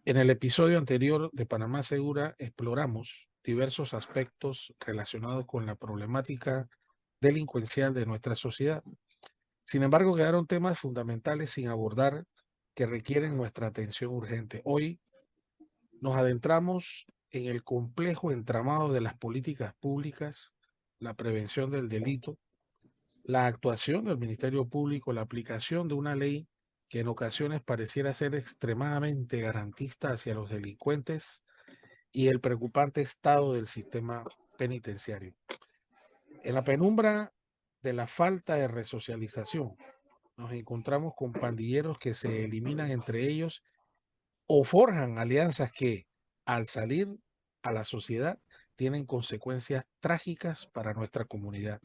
En el episodio anterior de Panamá Segura exploramos diversos aspectos relacionados con la problemática delincuencial de nuestra sociedad. Sin embargo, quedaron temas fundamentales sin abordar que requieren nuestra atención urgente. Hoy nos adentramos en el complejo entramado de las políticas públicas, la prevención del delito, la actuación del Ministerio Público, la aplicación de una ley que en ocasiones pareciera ser extremadamente garantista hacia los delincuentes y el preocupante estado del sistema penitenciario. En la penumbra de la falta de resocialización, nos encontramos con pandilleros que se eliminan entre ellos o forjan alianzas que, al salir a la sociedad, tienen consecuencias trágicas para nuestra comunidad.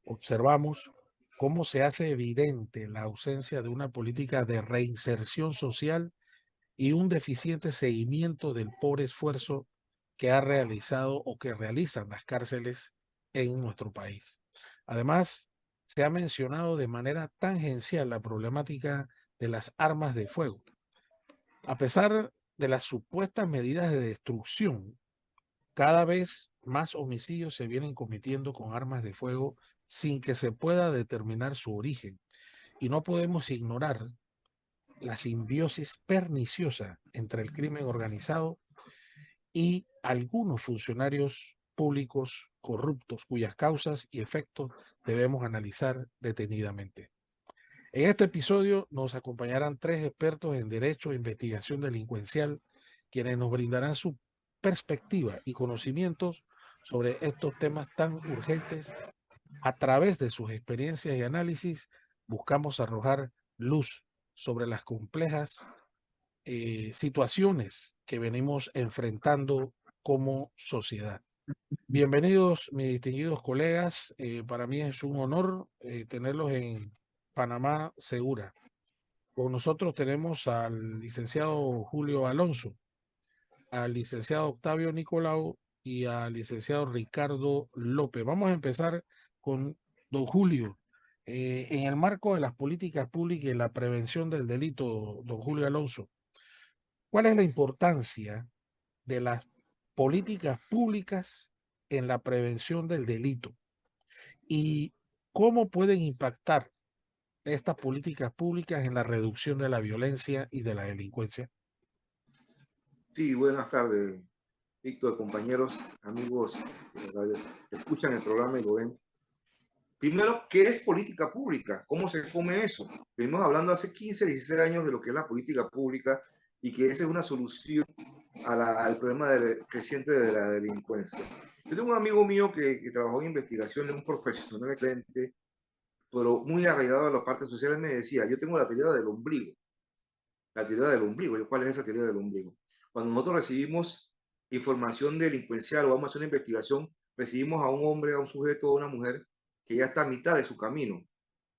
Observamos cómo se hace evidente la ausencia de una política de reinserción social y un deficiente seguimiento del pobre esfuerzo que ha realizado o que realizan las cárceles en nuestro país. Además, se ha mencionado de manera tangencial la problemática de las armas de fuego. A pesar de las supuestas medidas de destrucción, cada vez más homicidios se vienen cometiendo con armas de fuego sin que se pueda determinar su origen. Y no podemos ignorar la simbiosis perniciosa entre el crimen organizado y algunos funcionarios públicos corruptos cuyas causas y efectos debemos analizar detenidamente. En este episodio nos acompañarán tres expertos en Derecho e Investigación Delincuencial, quienes nos brindarán su perspectiva y conocimientos sobre estos temas tan urgentes. A través de sus experiencias y análisis, buscamos arrojar luz sobre las complejas situaciones que venimos enfrentando como sociedad. Bienvenidos, mis distinguidos colegas. Para mí es un honor tenerlos en Panamá Segura. Con nosotros tenemos al licenciado Julio Alonso, al licenciado Octavio Nicolau y al licenciado Ricardo López. Vamos a empezar con don Julio. En el marco de las políticas públicas y la prevención del delito, don Julio Alonso, ¿cuál es la importancia de las políticas públicas en la prevención del delito? ¿Y cómo pueden impactar estas políticas públicas en la reducción de la violencia y de la delincuencia? Sí, buenas tardes, Víctor, compañeros, amigos que escuchan el programa y lo ven. Primero, ¿qué es política pública? ¿Cómo se come eso? Venimos hablando hace 15, 16 años de lo que es la política pública y que esa es una solución al problema creciente de la delincuencia. Yo tengo un amigo mío que trabajó en investigación, es un profesional excelente, pero muy arraigado a las partes sociales. Me decía, yo tengo la teoría del ombligo. La teoría del ombligo. ¿Cuál es esa teoría del ombligo? Cuando nosotros recibimos información delincuencial o vamos a hacer una investigación, recibimos a un hombre, a un sujeto o a una mujer que ya está a mitad de su camino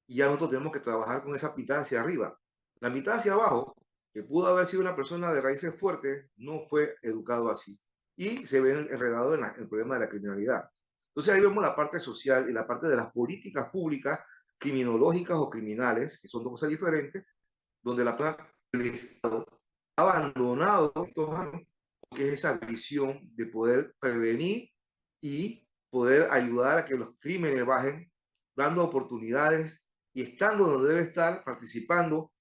y ya nosotros tenemos que trabajar con esa mitad hacia arriba. La mitad hacia abajo, que pudo haber sido una persona de raíces fuertes, no fue educado así y se ve enredado en el problema de la criminalidad. Entonces ahí vemos la parte social y la parte de las políticas públicas criminológicas o criminales, que son dos cosas diferentes, donde el Estado ha abandonado estos años, que es esa visión de poder prevenir y poder ayudar a que los crímenes bajen, dando oportunidades y estando donde debe estar, participando,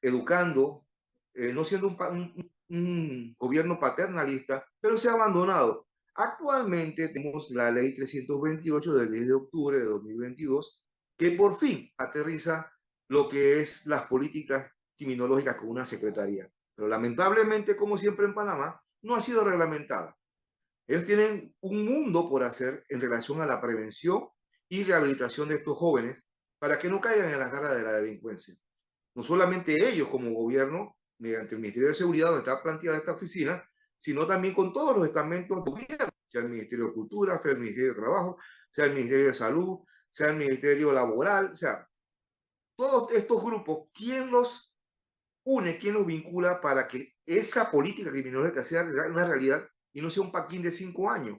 educando, no siendo un gobierno paternalista, pero se ha abandonado. Actualmente tenemos la ley 328 del 10 de octubre de 2022, que por fin aterriza lo que es las políticas criminológicas con una secretaría. Pero lamentablemente, como siempre en Panamá, no ha sido reglamentada. Ellos tienen un mundo por hacer en relación a la prevención y rehabilitación de estos jóvenes para que no caigan en las garras de la delincuencia. No solamente ellos como gobierno, mediante el Ministerio de Seguridad, donde está planteada esta oficina, sino también con todos los estamentos de gobierno, sea el Ministerio de Cultura, sea el Ministerio de Trabajo, sea el Ministerio de Salud, sea el Ministerio Laboral, o sea, todos estos grupos, ¿quién los une, quién los vincula para que esa política criminológica sea una realidad y no sea un paquín de 5 años?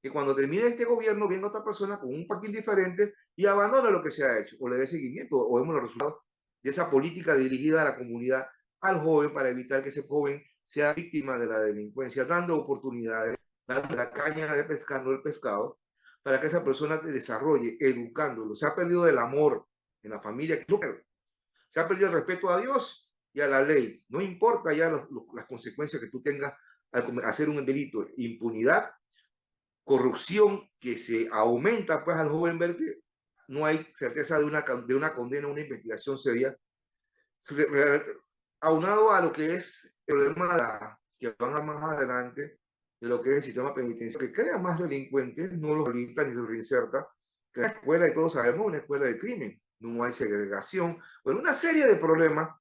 Que cuando termine este gobierno venga otra persona con un paquín diferente y abandone lo que se ha hecho, o le dé seguimiento, o vemos los resultados de esa política dirigida a la comunidad, al joven, para evitar que ese joven sea víctima de la delincuencia, dando oportunidades, dando la caña de pescar, no el pescado, para que esa persona te desarrolle, educándolo. Se ha perdido el amor en la familia, se ha perdido el respeto a Dios y a la ley. No importa ya las consecuencias que tú tengas al hacer un delito, impunidad, corrupción que se aumenta pues al joven ver que no hay certeza de una condena, una investigación seria, aunado a lo que es el problema que van a más adelante de lo que es el sistema penitenciario, que crea más delincuentes, no los rehabilita ni los reinserta, que la escuela, y todos sabemos, una escuela de crimen, no hay segregación, bueno, una serie de problemas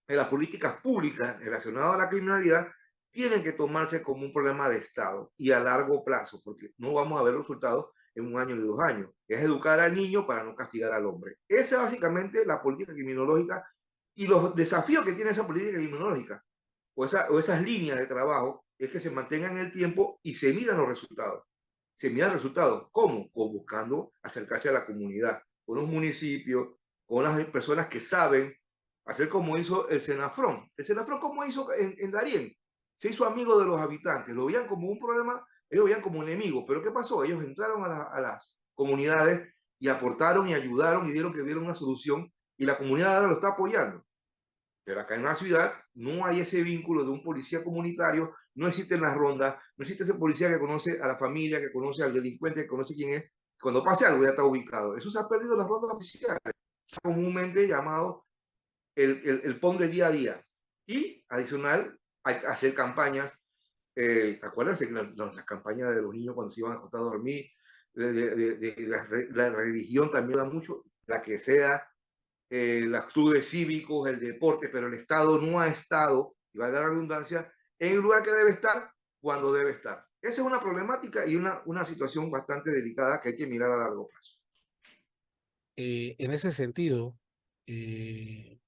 en las políticas públicas relacionadas a la criminalidad tienen que tomarse como un problema de Estado y a largo plazo, porque no vamos a ver resultados en un año ni 2 años. Es educar al niño para no castigar al hombre. Esa es básicamente la política criminológica y los desafíos que tiene esa política criminológica o esas líneas de trabajo es que se mantengan en el tiempo y se midan los resultados. Se midan los resultados. ¿Cómo? Buscando acercarse a la comunidad, con los municipios, con las personas que saben hacer como hizo el Senafrón. El Senafrón, ¿cómo hizo en Darién? Se hizo amigo de los habitantes, lo veían como un problema, ellos lo veían como un enemigo, pero ¿qué pasó? Ellos entraron a las comunidades y aportaron y ayudaron y dieron que dieron una solución y la comunidad ahora lo está apoyando. Pero acá en la ciudad no hay ese vínculo de un policía comunitario, no existen las rondas, no existe ese policía que conoce a la familia, que conoce al delincuente, que conoce quién es. Cuando pase algo ya está ubicado. Eso se ha perdido en las rondas oficiales, comúnmente llamado el PON del día a día. Y adicional, hay que hacer campañas. Acuérdense que las campañas de los niños cuando se iban a acostar a dormir, la religión también da mucho, la que sea, los clubes cívicos, el deporte, pero el Estado no ha estado, y valga la redundancia, en el lugar que debe estar cuando debe estar. Esa es una problemática y una situación bastante delicada que hay que mirar a largo plazo. En ese sentido, eh,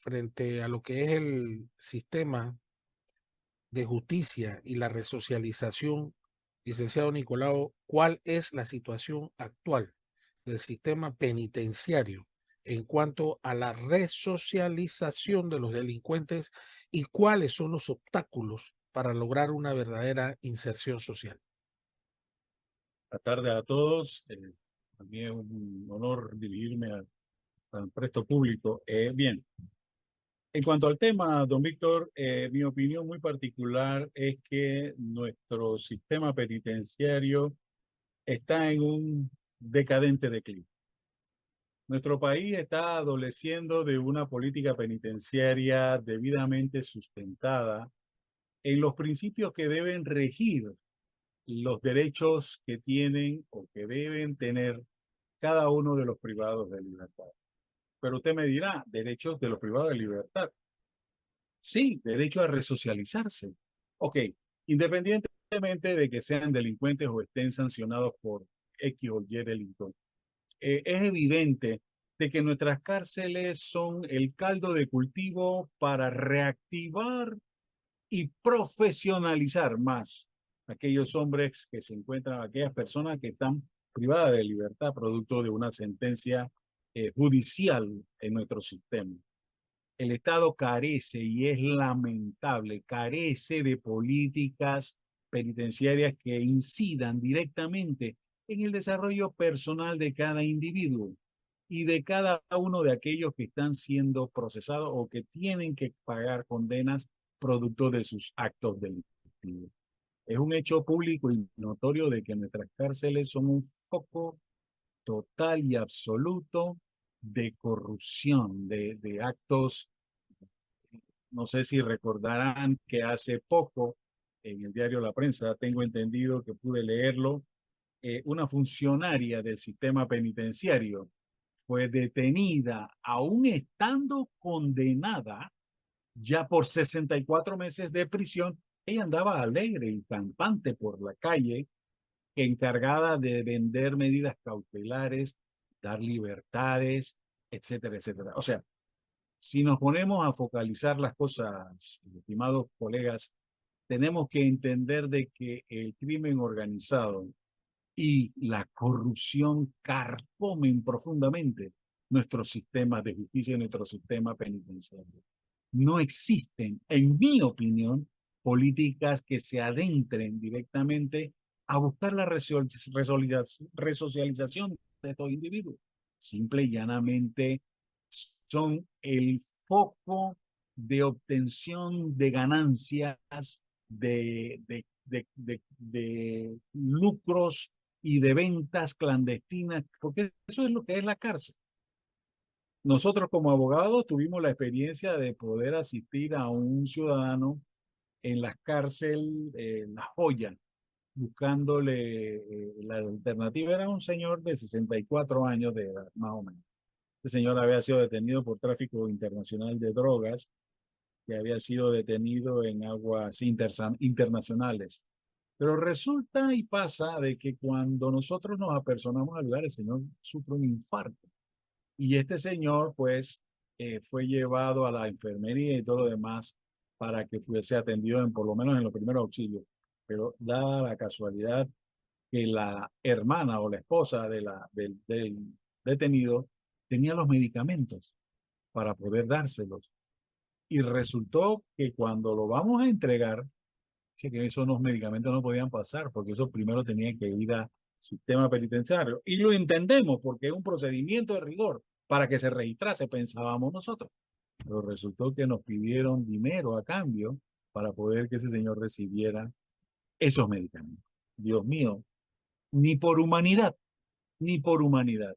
frente a lo que es el sistema de justicia y la resocialización, licenciado Nicolau, ¿cuál es la situación actual del sistema penitenciario en cuanto a la resocialización de los delincuentes y cuáles son los obstáculos para lograr una verdadera inserción social? Buenas tardes a todos. También es un honor dirigirme al presto público. Bien, en cuanto al tema, don Víctor, mi opinión muy particular es que nuestro sistema penitenciario está en un decadente declive. Nuestro país está adoleciendo de una política penitenciaria debidamente sustentada en los principios que deben regir los derechos que tienen o que deben tener cada uno de los privados de libertad. Pero usted me dirá, derechos de los privados de libertad. Sí, derecho a resocializarse. Ok, independientemente de que sean delincuentes o estén sancionados por X o Y delito, es evidente de que nuestras cárceles son el caldo de cultivo para reactivar y profesionalizar más aquellos hombres que se encuentran, aquellas personas que están privadas de libertad producto de una sentencia judicial en nuestro sistema. El Estado carece, y es lamentable, carece de políticas penitenciarias que incidan directamente en el desarrollo personal de cada individuo y de cada uno de aquellos que están siendo procesados o que tienen que pagar condenas producto de sus actos delictivos. Es un hecho público y notorio de que nuestras cárceles son un foco total y absoluto de corrupción, de actos. No sé si recordarán que hace poco en el diario La Prensa, tengo entendido que pude leerlo, una funcionaria del sistema penitenciario fue detenida, aún estando condenada ya por 64 meses de prisión. Ella andaba alegre y campante por la calle, encargada de vender medidas cautelares, dar libertades, etcétera, etcétera. O sea, si nos ponemos a focalizar las cosas, estimados colegas, tenemos que entender de que el crimen organizado y la corrupción carcomen profundamente nuestro sistema de justicia y nuestro sistema penitenciario. no existen, en mi opinión, políticas que se adentren directamente a buscar la resocialización de estos individuos. Simple y llanamente son el foco de obtención de ganancias, de lucros y de ventas clandestinas, porque eso es lo que es la cárcel. Nosotros como abogados tuvimos la experiencia de poder asistir a un ciudadano en la cárcel La Joya, buscándole la alternativa. Era un señor de 64 años de edad, más o menos. Este señor había sido detenido por tráfico internacional de drogas, que había sido detenido en aguas internacionales. Pero resulta y pasa de que cuando nosotros nos apersonamos al lugar, el señor sufre un infarto. Y este señor, pues, fue llevado a la enfermería y todo lo demás para que fuese atendido en, por lo menos en los primeros auxilios. Pero da la casualidad que la hermana o la esposa del detenido tenía los medicamentos para poder dárselos. Y resultó que cuando lo vamos a entregar, dice que esos medicamentos no podían pasar porque eso primero tenía que ir a sistema penitenciario. Y lo entendemos porque es un procedimiento de rigor para que se registrase, pensábamos nosotros. Pero resultó que nos pidieron dinero a cambio para poder que ese señor recibiera esos medicamentos. Dios mío, ni por humanidad, ni por humanidad.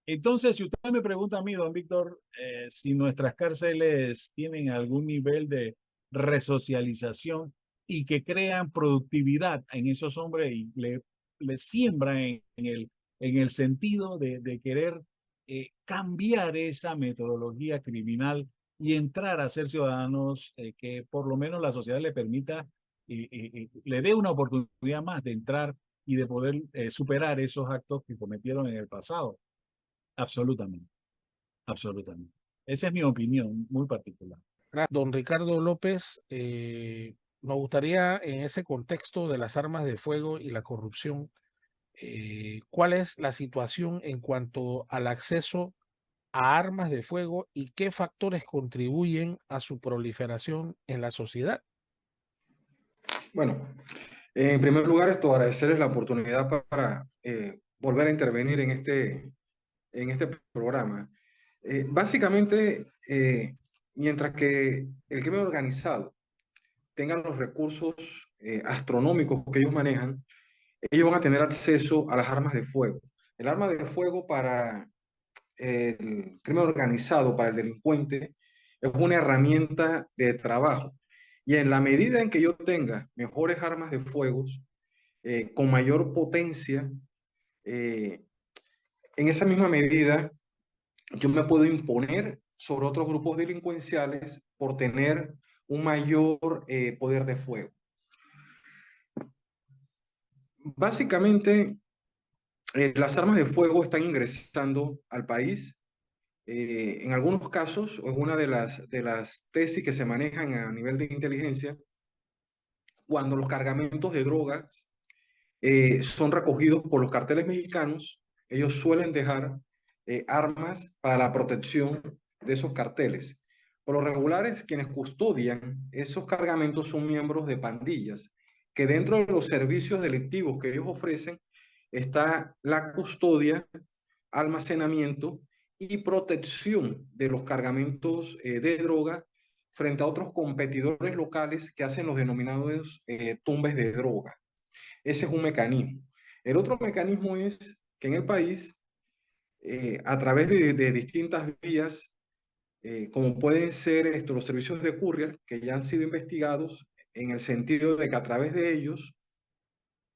Entonces, si usted me pregunta a mí, don Víctor, si nuestras cárceles tienen algún nivel de resocialización y que crean productividad en esos hombres y le siembran en el sentido de querer cambiar esa metodología criminal y entrar a ser ciudadanos que por lo menos la sociedad le permita, le dé una oportunidad más de entrar y de poder superar esos actos que cometieron en el pasado. Absolutamente, absolutamente. Esa es mi opinión muy particular. Don Ricardo López, nos gustaría en ese contexto de las armas de fuego y la corrupción, ¿cuál es la situación en cuanto al acceso a armas de fuego y qué factores contribuyen a su proliferación en la sociedad? Bueno, en primer lugar, agradecerles la oportunidad para volver a intervenir en este programa. Básicamente, mientras que el crimen organizado tenga los recursos astronómicos que ellos manejan, ellos van a tener acceso a las armas de fuego. El arma de fuego para el crimen organizado, para el delincuente, es una herramienta de trabajo. Y en la medida en que yo tenga mejores armas de fuego, con mayor potencia, en esa misma medida yo me puedo imponer sobre otros grupos delincuenciales por tener un mayor poder de fuego. Básicamente, las armas de fuego están ingresando al país. En algunos casos, es una de las tesis que se manejan a nivel de inteligencia, cuando los cargamentos de drogas son recogidos por los carteles mexicanos, ellos suelen dejar armas para la protección de esos carteles. Por lo regular, quienes custodian esos cargamentos son miembros de pandillas, que dentro de los servicios delictivos que ellos ofrecen está la custodia, almacenamiento y protección de los cargamentos de droga frente a otros competidores locales que hacen los denominados tumbes de droga. Ese es un mecanismo. El otro mecanismo es que en el país, a través de distintas vías, como pueden ser los servicios de courier, que ya han sido investigados, en el sentido de que a través de ellos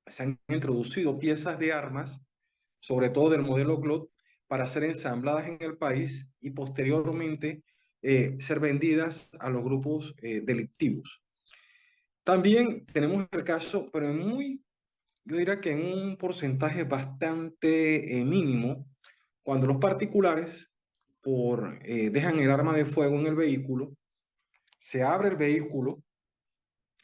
se han introducido piezas de armas, sobre todo del modelo GLOT, para ser ensambladas en el país y posteriormente ser vendidas a los grupos delictivos. También tenemos el caso, pero yo diría que en un porcentaje bastante mínimo, cuando los particulares dejan el arma de fuego en el vehículo, se abre el vehículo,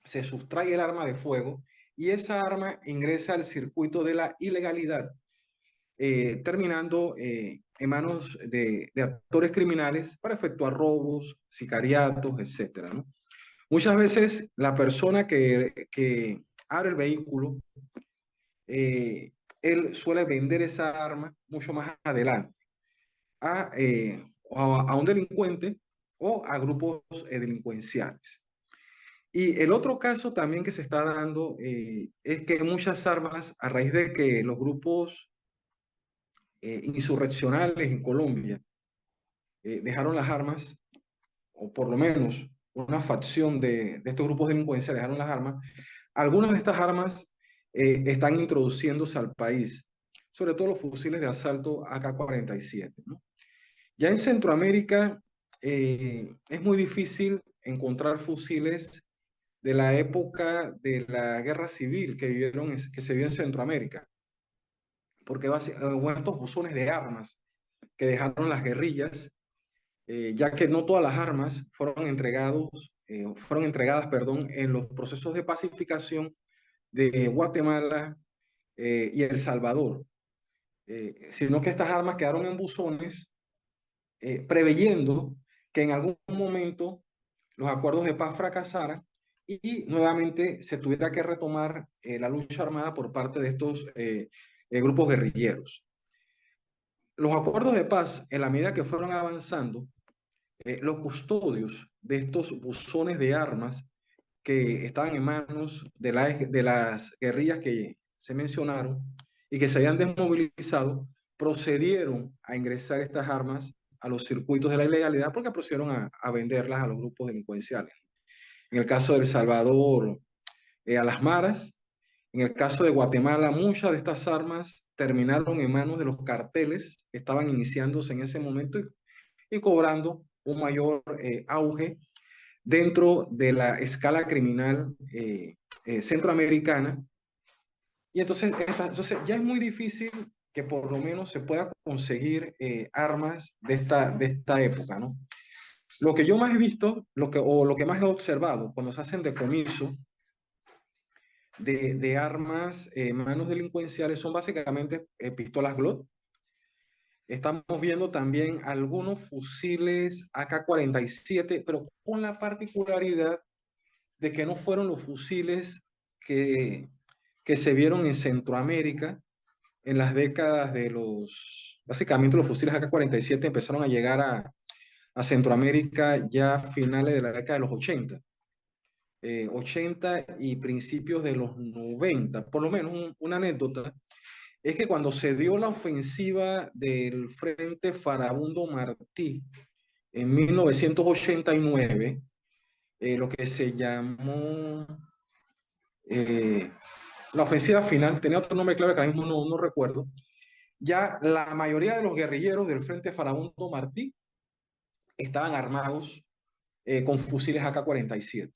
se sustrae el arma de fuego y esa arma ingresa al circuito de la ilegalidad, terminando en manos de actores criminales para efectuar robos, sicariatos, etcétera, ¿no? Muchas veces la persona que abre el vehículo, él suele vender esa arma mucho más adelante a un delincuente o a grupos delincuenciales. Y el otro caso también que se está dando es que muchas armas, a raíz de que los grupos insurreccionales en Colombia dejaron las armas, o por lo menos una facción de estos grupos delincuenciales dejaron las armas, algunas de estas armas están introduciéndose al país, sobre todo los fusiles de asalto AK-47, ¿no? Ya en Centroamérica es muy difícil encontrar fusiles de la época de la guerra civil que se vio en Centroamérica, porque bueno, estos buzones de armas que dejaron las guerrillas, ya que no todas las armas fueron entregadas, perdón, en los procesos de pacificación de Guatemala y El Salvador, sino que estas armas quedaron en buzones preveyendo que en algún momento los acuerdos de paz fracasaran y nuevamente se tuviera que retomar la lucha armada por parte de estos grupos guerrilleros. Los acuerdos de paz, en la medida que fueron avanzando, los custodios de estos buzones de armas que estaban en manos de las guerrillas que se mencionaron y que se habían desmovilizado, procedieron a ingresar estas armas a los circuitos de la ilegalidad porque procedieron a venderlas a los grupos delincuenciales. En el caso de El Salvador, a las maras. En el caso de Guatemala, muchas de estas armas terminaron en manos de los carteles que estaban iniciándose en ese momento y cobrando un mayor auge dentro de la escala criminal centroamericana. Y entonces ya es muy difícil que por lo menos se pueda conseguir armas de esta época, ¿no? Lo que yo más he visto, lo que más he observado cuando se hacen decomisos de armas en manos delincuenciales son básicamente pistolas Glock. Estamos viendo también algunos fusiles AK-47, pero con la particularidad de que no fueron los fusiles que se vieron en Centroamérica en las décadas de básicamente los fusiles AK-47 empezaron a llegar a Centroamérica ya a finales de la década de los 80. 80 y principios de los 90. Por lo menos una anécdota es que cuando se dio la ofensiva del Frente Farabundo Martí en 1989, lo que se llamó la ofensiva final, tenía otro nombre clave que ahora mismo no recuerdo, ya la mayoría de los guerrilleros del Frente Farabundo Martí estaban armados con fusiles AK-47.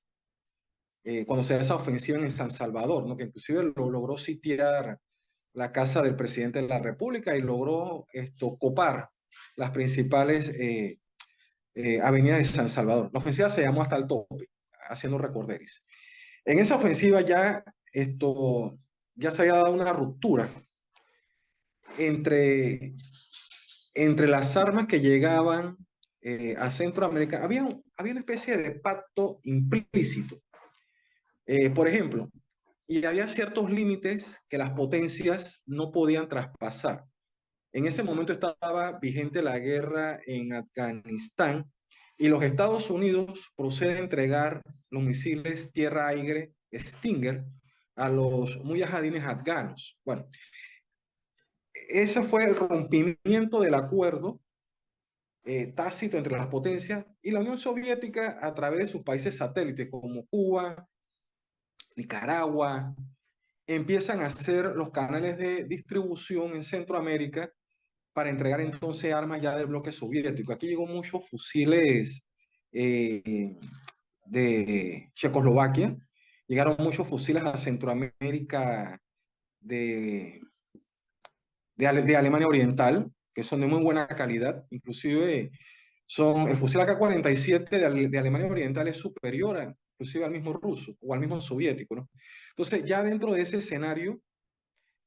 Cuando se da esa ofensiva en San Salvador, ¿no? Que inclusive logró sitiar la casa del presidente de la República y logró copar las principales avenidas de San Salvador. La ofensiva se llamó Hasta el Tope, haciendo recorderis. En esa ofensiva ya se había dado una ruptura entre las armas que llegaban a Centroamérica. Había una especie de pacto implícito. Por ejemplo, y había ciertos límites que las potencias no podían traspasar. En ese momento estaba vigente la guerra en Afganistán y los Estados Unidos proceden a entregar los misiles tierra-aire Stinger a los mujahidines afganos. Bueno, ese fue el rompimiento del acuerdo tácito entre las potencias y la Unión Soviética a través de sus países satélites como Cuba, Nicaragua, empiezan a hacer los canales de distribución en Centroamérica para entregar entonces armas ya del bloque soviético. Aquí llegó muchos fusiles de Checoslovaquia, llegaron muchos fusiles a Centroamérica de Alemania Oriental, que son de muy buena calidad, inclusive el fusil AK-47 de Alemania Oriental es superior inclusive al mismo ruso o al mismo soviético, ¿no? Entonces ya dentro de ese escenario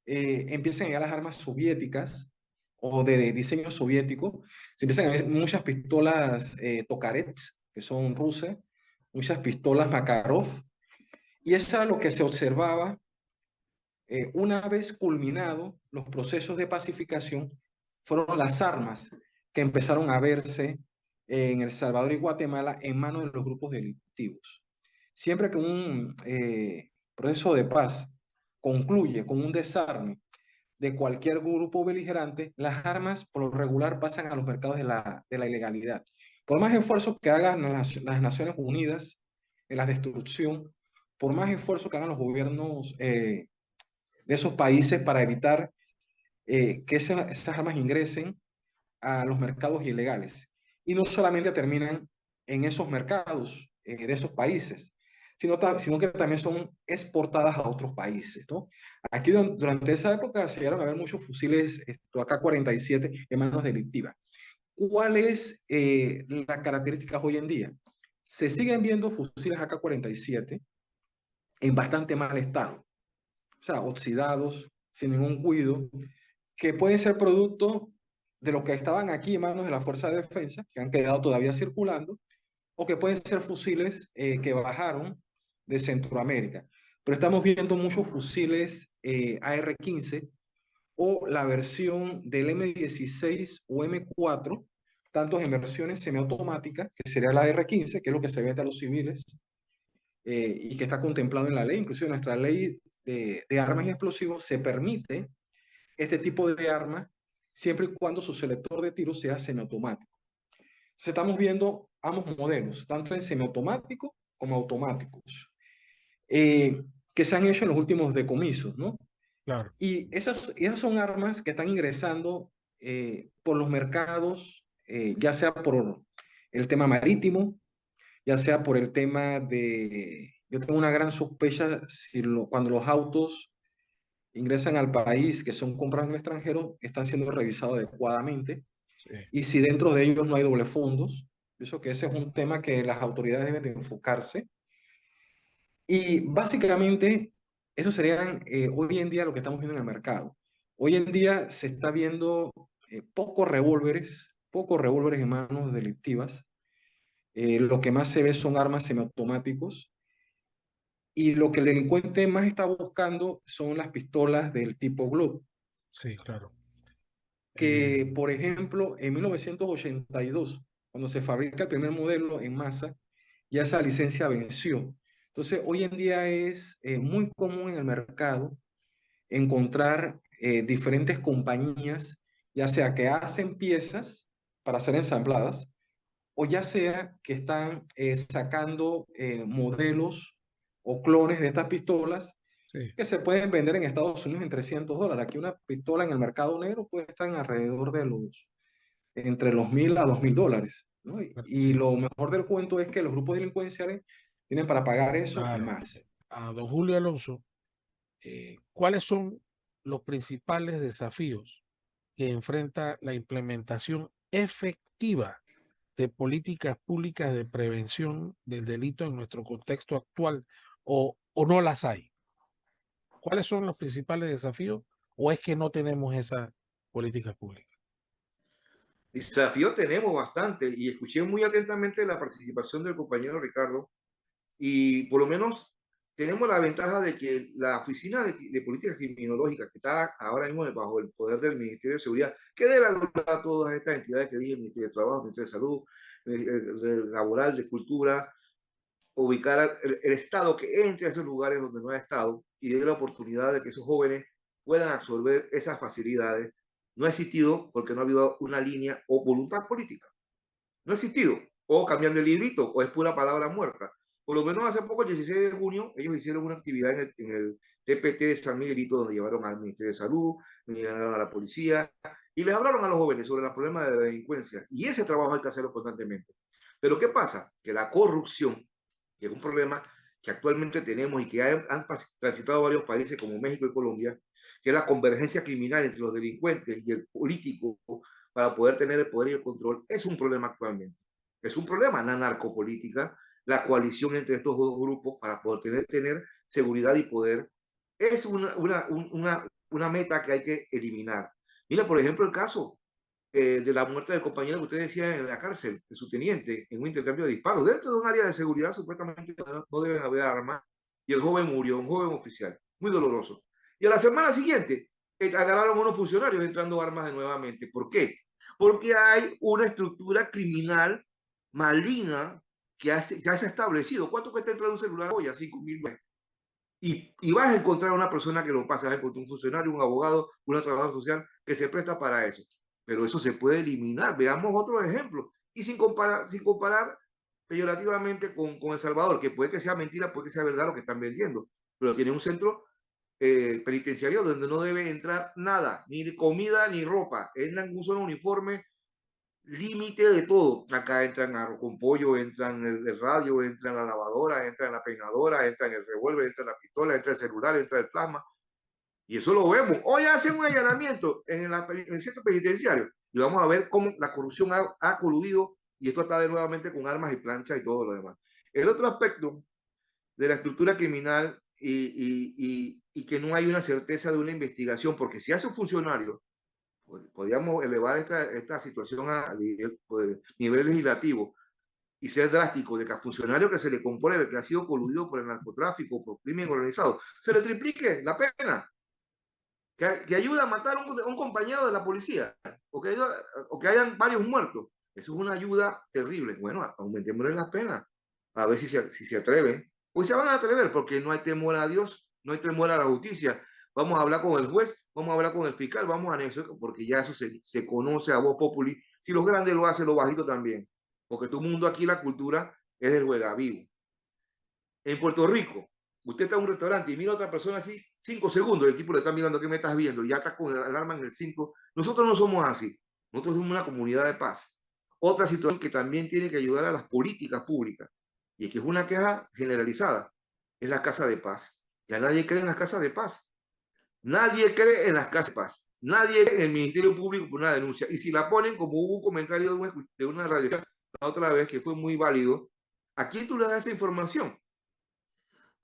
empiezan a llegar las armas soviéticas o de diseño soviético. Se empiezan a ver muchas pistolas Tokarev, que son rusas, muchas pistolas Makarov, y eso era lo que se observaba una vez culminado los procesos de pacificación. Fueron las armas que empezaron a verse en El Salvador y Guatemala en manos de los grupos delictivos. Siempre que un proceso de paz concluye con un desarme de cualquier grupo beligerante, las armas por lo regular pasan a los mercados de la ilegalidad. Por más esfuerzo que hagan las Naciones Unidas en la destrucción, por más esfuerzo que hagan los gobiernos de esos países para evitar que esas armas ingresen a los mercados ilegales. Y no solamente terminan en esos mercados de esos países, sino que también son exportadas a otros países, ¿no? Aquí durante esa época se llegaron a ver muchos fusiles AK-47 en manos delictivas. ¿Cuál es la característica hoy en día? Se siguen viendo fusiles AK-47 en bastante mal estado, o sea, oxidados, sin ningún cuidado, que pueden ser producto de lo que estaban aquí en manos de la Fuerza de Defensa, que han quedado todavía circulando, o que pueden ser fusiles que bajaron de Centroamérica. Pero estamos viendo muchos fusiles AR-15 o la versión del M16 o M4, tanto en versiones semiautomáticas, que sería la AR-15, que es lo que se vende a los civiles y que está contemplado en la ley. Inclusive nuestra ley de armas y explosivos se permite este tipo de arma siempre y cuando su selector de tiro sea semiautomático. Entonces estamos viendo ambos modelos, tanto en semiautomático como automáticos, que se han hecho en los últimos decomisos, ¿no? Claro. Y esas son armas que están ingresando por los mercados, ya sea por el tema marítimo, ya sea por el tema de... Yo tengo una gran sospecha cuando los autos ingresan al país que son comprados en el extranjero, están siendo revisados adecuadamente. Sí. Y si dentro de ellos no hay doble fondos, pienso que ese es un tema que las autoridades deben de enfocarse. Y básicamente, eso serían hoy en día lo que estamos viendo en el mercado. Hoy en día se está viendo pocos revólveres en manos delictivas. Lo que más se ve son armas semiautomáticos. Y lo que el delincuente más está buscando son las pistolas del tipo Glock. Sí, claro. Que, por ejemplo, en 1982, cuando se fabrica el primer modelo en masa, ya esa licencia venció. Entonces, hoy en día es muy común en el mercado encontrar diferentes compañías, ya sea que hacen piezas para ser ensambladas, o ya sea que están sacando modelos o clones de estas pistolas Sí, que se pueden vender en Estados Unidos en $300. Aquí una pistola en el mercado negro puede estar en alrededor de entre los $1,000 a $2,000, ¿no? Y sí, lo mejor del cuento es que los grupos delincuenciales tienen para pagar eso y claro. más. A don Julio Alonso, ¿cuáles son los principales desafíos que enfrenta la implementación efectiva de políticas públicas de prevención del delito en nuestro contexto actual o no las hay? ¿Cuáles son los principales desafíos o es que no tenemos esa política pública? Desafío tenemos bastante y escuché muy atentamente la participación del compañero Ricardo y por lo menos tenemos la ventaja de que la Oficina de Políticas Criminológicas, que está ahora mismo bajo el poder del Ministerio de Seguridad, que debe agrupar a todas estas entidades que dije, el Ministerio de Trabajo, el Ministerio de Salud, el Laboral, de Cultura, ubicar el Estado que entre a esos lugares donde no ha estado y dé la oportunidad de que esos jóvenes puedan absorber esas facilidades, no ha existido porque no ha habido una línea o voluntad política. No ha existido. O cambian de librito, o es pura palabra muerta. Por lo menos hace poco, el 16 de junio, ellos hicieron una actividad en el TPT de San Miguelito, donde llevaron al Ministerio de Salud, llevaron a la policía, y les hablaron a los jóvenes sobre los problemas de la delincuencia. Y ese trabajo hay que hacerlo constantemente. Pero ¿qué pasa? Que la corrupción, que es un problema que actualmente tenemos y que han transitado varios países como México y Colombia, que es la convergencia criminal entre los delincuentes y el político para poder tener el poder y el control, es un problema actualmente. Es un problema la narcopolítica, la coalición entre estos dos grupos para poder tener seguridad y poder, es una meta que hay que eliminar. Mira, por ejemplo, el caso de la muerte del compañero que usted decía en la cárcel, de su teniente, en un intercambio de disparos, dentro de un área de seguridad, supuestamente no deben haber armas, y el joven murió, un joven oficial, muy doloroso. Y a la semana siguiente, agarraron a unos funcionarios entrando armas nuevamente. ¿Por qué? Porque hay una estructura criminal maligna que se ha establecido. ¿Cuánto cuesta entrar un celular hoy? A 5.000 dólares. Y vas a encontrar a una persona que lo pasa, vas a encontrar un funcionario, un abogado, una trabajadora social que se presta para eso. Pero eso se puede eliminar. Veamos otro ejemplo. Y sin comparar peyorativamente con El Salvador, que puede que sea mentira, puede que sea verdad lo que están vendiendo, pero tiene un centro penitenciario donde no debe entrar nada, ni comida ni ropa. Entran un solo uniforme, límite de todo. Acá entran arroz con pollo, entran el radio, entran la lavadora, entran la peinadora, entran el revólver, entra la pistola, entra el celular, entra el plasma. Y eso lo vemos. Hoy hacen un allanamiento en el centro penitenciario y vamos a ver cómo la corrupción ha coludido y esto está de nuevamente con armas y planchas y todo lo demás. El otro aspecto de la estructura criminal y que no hay una certeza de una investigación, porque si hace un funcionario, podríamos elevar esta situación a nivel legislativo y ser drástico de que a funcionario que se le compruebe que ha sido coludido por el narcotráfico, por crimen organizado, se le triplique la pena, que ayuda a matar a un compañero de la policía, o que hayan varios muertos. Eso es una ayuda terrible. Bueno, aumentémosle las penas, a ver si se atreven. Pues se van a atrever, porque no hay temor a Dios, no hay temor a la justicia. Vamos a hablar con el juez, vamos a hablar con el fiscal, vamos a negociar, porque ya eso se conoce a voz populi. Si los grandes lo hacen, los bajitos también. Porque todo el mundo aquí, la cultura es el juega vivo. En Puerto Rico, usted está en un restaurante y mira a otra persona así, 5 segundos, el tipo le está mirando, ¿qué me estás viendo? Y ya está con el arma en el 5. Nosotros no somos así. Nosotros somos una comunidad de paz. Otra situación que también tiene que ayudar a las políticas públicas, y que es una queja generalizada, es la casa de paz. Ya nadie cree en las casas de paz. Nadie cree en las casas de paz. Nadie cree en el Ministerio Público por una denuncia. Y si la ponen, como hubo un comentario de una radio la otra vez que fue muy válido, ¿a quién tú le das esa información?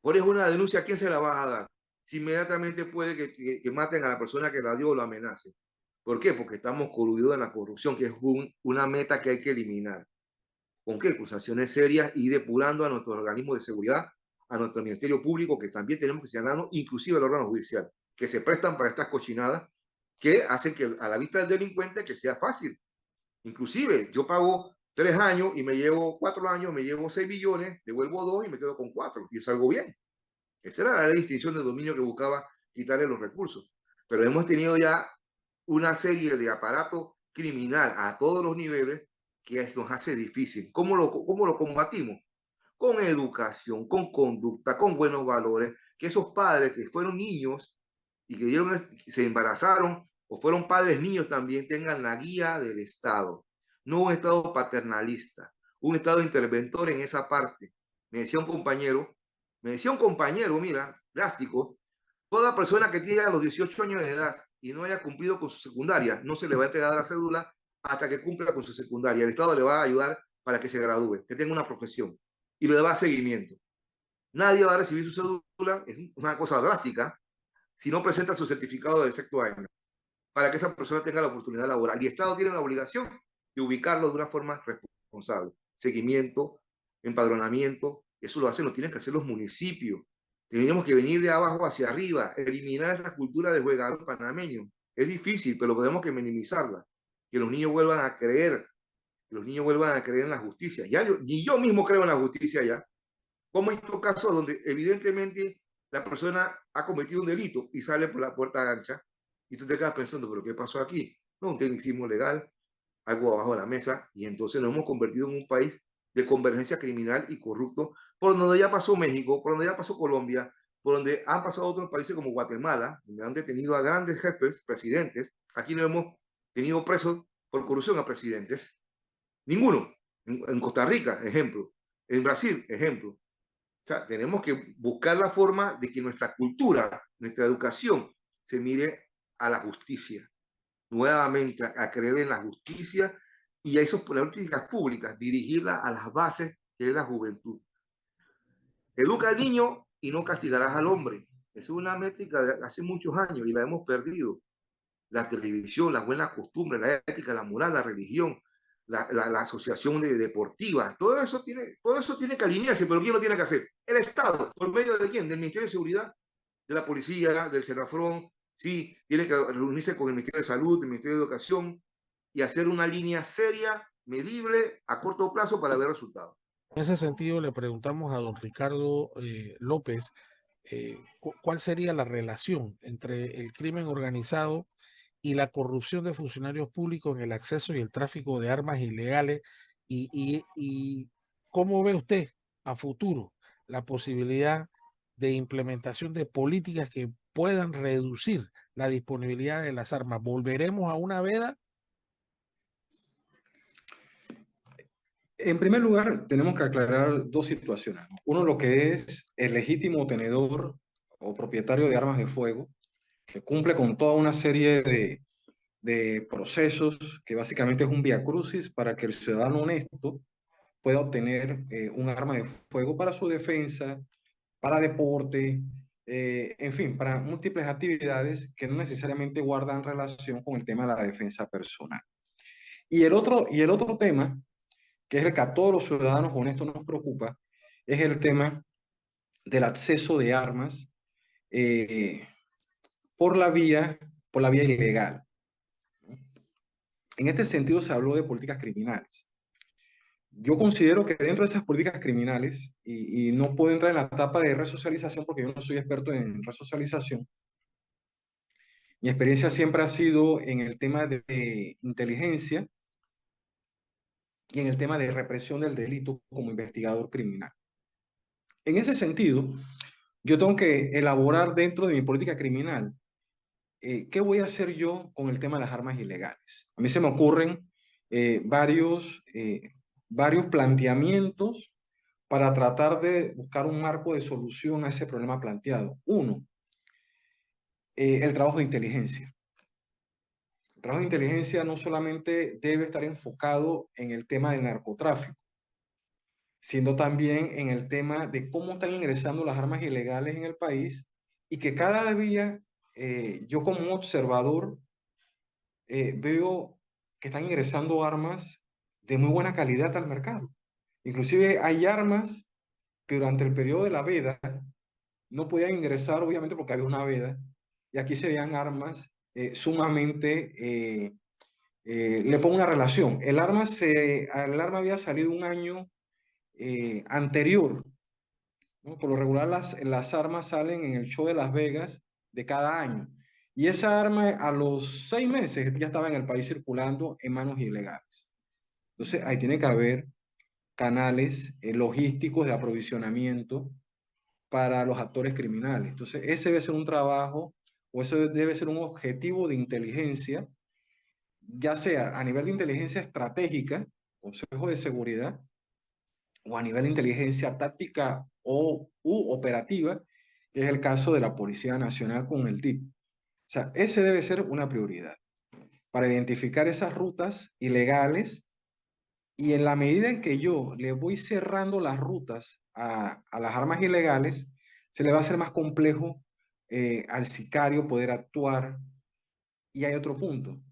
Pones una denuncia, ¿a quién se la vas a dar? Si inmediatamente puede que maten a la persona que la dio o lo amenace. ¿Por qué? Porque estamos coludidos en la corrupción, que es una meta que hay que eliminar. ¿Con qué? Acusaciones serias y depurando a nuestros organismos de seguridad, a nuestro Ministerio Público, que también tenemos que señalarnos, inclusive al órgano judicial, que se prestan para estas cochinadas que hacen que a la vista del delincuente que sea fácil. Inclusive yo pago 3 años y me llevo 4 años, me llevo 6 billones, devuelvo 2 y me quedo con 4 y es algo bien. Esa era la distinción de dominio que buscaba quitarle los recursos. Pero hemos tenido ya una serie de aparatos criminal a todos los niveles que nos hace difícil. ¿Cómo lo combatimos? Con educación, con conducta, con buenos valores, que esos padres que fueron niños y que se embarazaron o fueron padres niños también tengan la guía del Estado, no un Estado paternalista, un Estado interventor en esa parte. Me decía un compañero, mira, drástico, toda persona que tiene a los 18 años de edad y no haya cumplido con su secundaria, no se le va a entregar la cédula hasta que cumpla con su secundaria. El Estado le va a ayudar para que se gradúe, que tenga una profesión y le va a dar seguimiento. Nadie va a recibir su cédula, es una cosa drástica, si no presenta su certificado del sexto año, para que esa persona tenga la oportunidad laboral. Y el Estado tiene la obligación de ubicarlo de una forma responsable. Seguimiento, empadronamiento, eso lo tienen que hacer los municipios. Tenemos que venir de abajo hacia arriba, eliminar esa cultura de jugador panameño. Es difícil, pero tenemos que minimizarla. Que los niños vuelvan a creer, que los niños vuelvan a creer en la justicia. Ni yo mismo creo en la justicia ya. Como en estos casos donde evidentemente la persona ha cometido un delito y sale por la puerta ancha y tú te quedas pensando, ¿pero qué pasó aquí? No, un tecnicismo legal, algo abajo de la mesa, y entonces nos hemos convertido en un país de convergencia criminal y corrupto, por donde ya pasó México, por donde ya pasó Colombia, por donde han pasado otros países como Guatemala, donde han detenido a grandes jefes, presidentes. Aquí no hemos tenido presos por corrupción a presidentes. Ninguno. En Costa Rica, ejemplo. En Brasil, ejemplo. O sea, tenemos que buscar la forma de que nuestra cultura, nuestra educación, se mire a la justicia. Nuevamente, a creer en la justicia y a esas políticas públicas, dirigirlas a las bases que es la juventud. Educa al niño y no castigarás al hombre. Esa es una métrica de hace muchos años y la hemos perdido. la televisión, las buenas costumbres, la ética, la moral, la religión, la asociación deportiva, todo eso tiene que alinearse, pero ¿quién lo tiene que hacer? El Estado, ¿por medio de quién? Del Ministerio de Seguridad, de la Policía, del Senafrón, sí, tiene que reunirse con el Ministerio de Salud, el Ministerio de Educación y hacer una línea seria, medible, a corto plazo para ver resultados. En ese sentido, le preguntamos a don Ricardo López, ¿cuál sería la relación entre el crimen organizado y la corrupción de funcionarios públicos en el acceso y el tráfico de armas ilegales? Y ¿cómo ve usted a futuro la posibilidad de implementación de políticas que puedan reducir la disponibilidad de las armas? ¿Volveremos a una veda? En primer lugar, tenemos que aclarar dos situaciones. Uno, lo que es el legítimo tenedor o propietario de armas de fuego, que cumple con toda una serie de procesos, que básicamente es un viacrucis para que el ciudadano honesto pueda obtener un arma de fuego para su defensa, para deporte, en fin, para múltiples actividades que no necesariamente guardan relación con el tema de la defensa personal. Y el otro tema, que es el que a todos los ciudadanos honestos nos preocupa, es el tema del acceso de armas eh, por la vía ilegal. En este sentido se habló de políticas criminales. Yo considero que dentro de esas políticas criminales, y no puedo entrar en la etapa de resocialización porque yo no soy experto en resocialización, mi experiencia siempre ha sido en el tema de inteligencia y en el tema de represión del delito como investigador criminal. En ese sentido, yo tengo que elaborar dentro de mi política criminal ¿qué voy a hacer yo con el tema de las armas ilegales? A mí se me ocurren varios planteamientos para tratar de buscar un marco de solución a ese problema planteado. Uno, el trabajo de inteligencia. El trabajo de inteligencia no solamente debe estar enfocado en el tema del narcotráfico, sino también en el tema de cómo están ingresando las armas ilegales en el país y que cada día yo como un observador veo que están ingresando armas de muy buena calidad al mercado. Inclusive hay armas que durante el periodo de la veda no podían ingresar, obviamente porque había una veda, y aquí se veían armas sumamente, le pongo una relación, el arma había salido un año anterior, ¿no? Por lo regular las armas salen en el show de Las Vegas de cada año, y esa arma a los 6 meses ya estaba en el país circulando en manos ilegales. Entonces ahí tiene que haber canales logísticos de aprovisionamiento para los actores criminales. Entonces, ese debe ser un trabajo o eso debe ser un objetivo de inteligencia, ya sea a nivel de inteligencia estratégica, Consejo de Seguridad, o a nivel de inteligencia táctica u operativa, que es el caso de la Policía Nacional con el DIP. O sea, ese debe ser una prioridad para identificar esas rutas ilegales y en la medida en que yo le voy cerrando las rutas a las armas ilegales, se le va a hacer más complejo al sicario poder actuar. Y hay otro punto.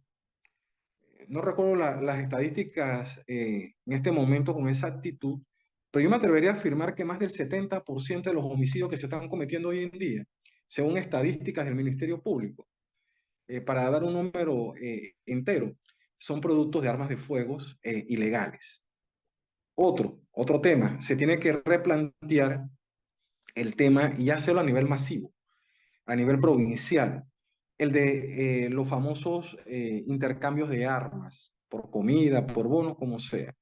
No recuerdo las estadísticas en este momento con esa actitud, pero yo me atrevería a afirmar que más del 70% de los homicidios que se están cometiendo hoy en día, según estadísticas del Ministerio Público, para dar un número entero, son productos de armas de fuego ilegales. Otro tema, se tiene que replantear el tema y hacerlo a nivel masivo, a nivel provincial, el de los famosos intercambios de armas, por comida, por bonos, como sea.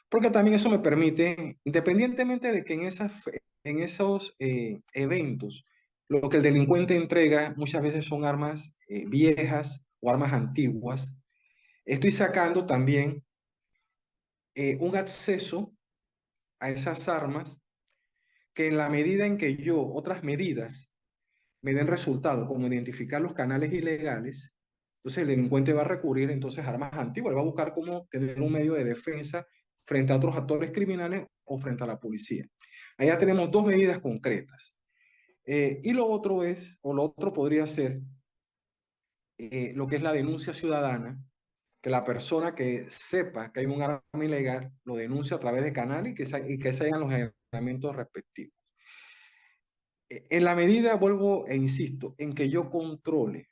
Porque también eso me permite, independientemente de que en esos eventos, lo que el delincuente entrega muchas veces son armas viejas o armas antiguas, estoy sacando también un acceso a esas armas que en la medida en que otras medidas me den resultado, como identificar los canales ilegales, entonces el delincuente va a recurrir entonces a armas antiguas, va a buscar cómo tener un medio de defensa frente a otros actores criminales o frente a la policía. Allá tenemos dos medidas concretas. Y lo otro podría ser lo que es la denuncia ciudadana, que la persona que sepa que hay un arma ilegal lo denuncia a través de canales y que se hagan los elementos respectivos. En la medida, vuelvo e insisto, en que yo controle,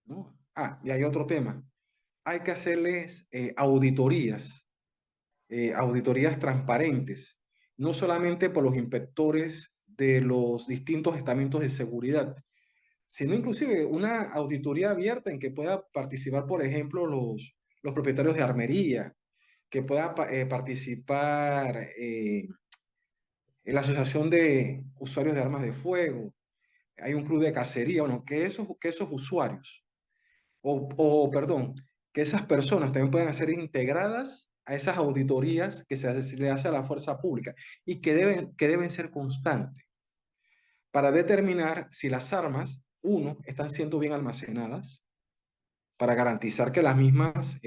¿no? Y hay otro tema. Hay que hacerles auditorías transparentes, no solamente por los inspectores de los distintos estamentos de seguridad, sino inclusive una auditoría abierta en que pueda participar, por ejemplo, los propietarios de armería, que pueda participar en la Asociación de Usuarios de Armas de Fuego, hay un club de cacería, bueno, que esos usuarios, perdón, que esas personas también puedan ser integradas a esas auditorías que se le hace a la fuerza pública y que deben ser constantes para determinar si las armas, uno, están siendo bien almacenadas, para garantizar que las mismas,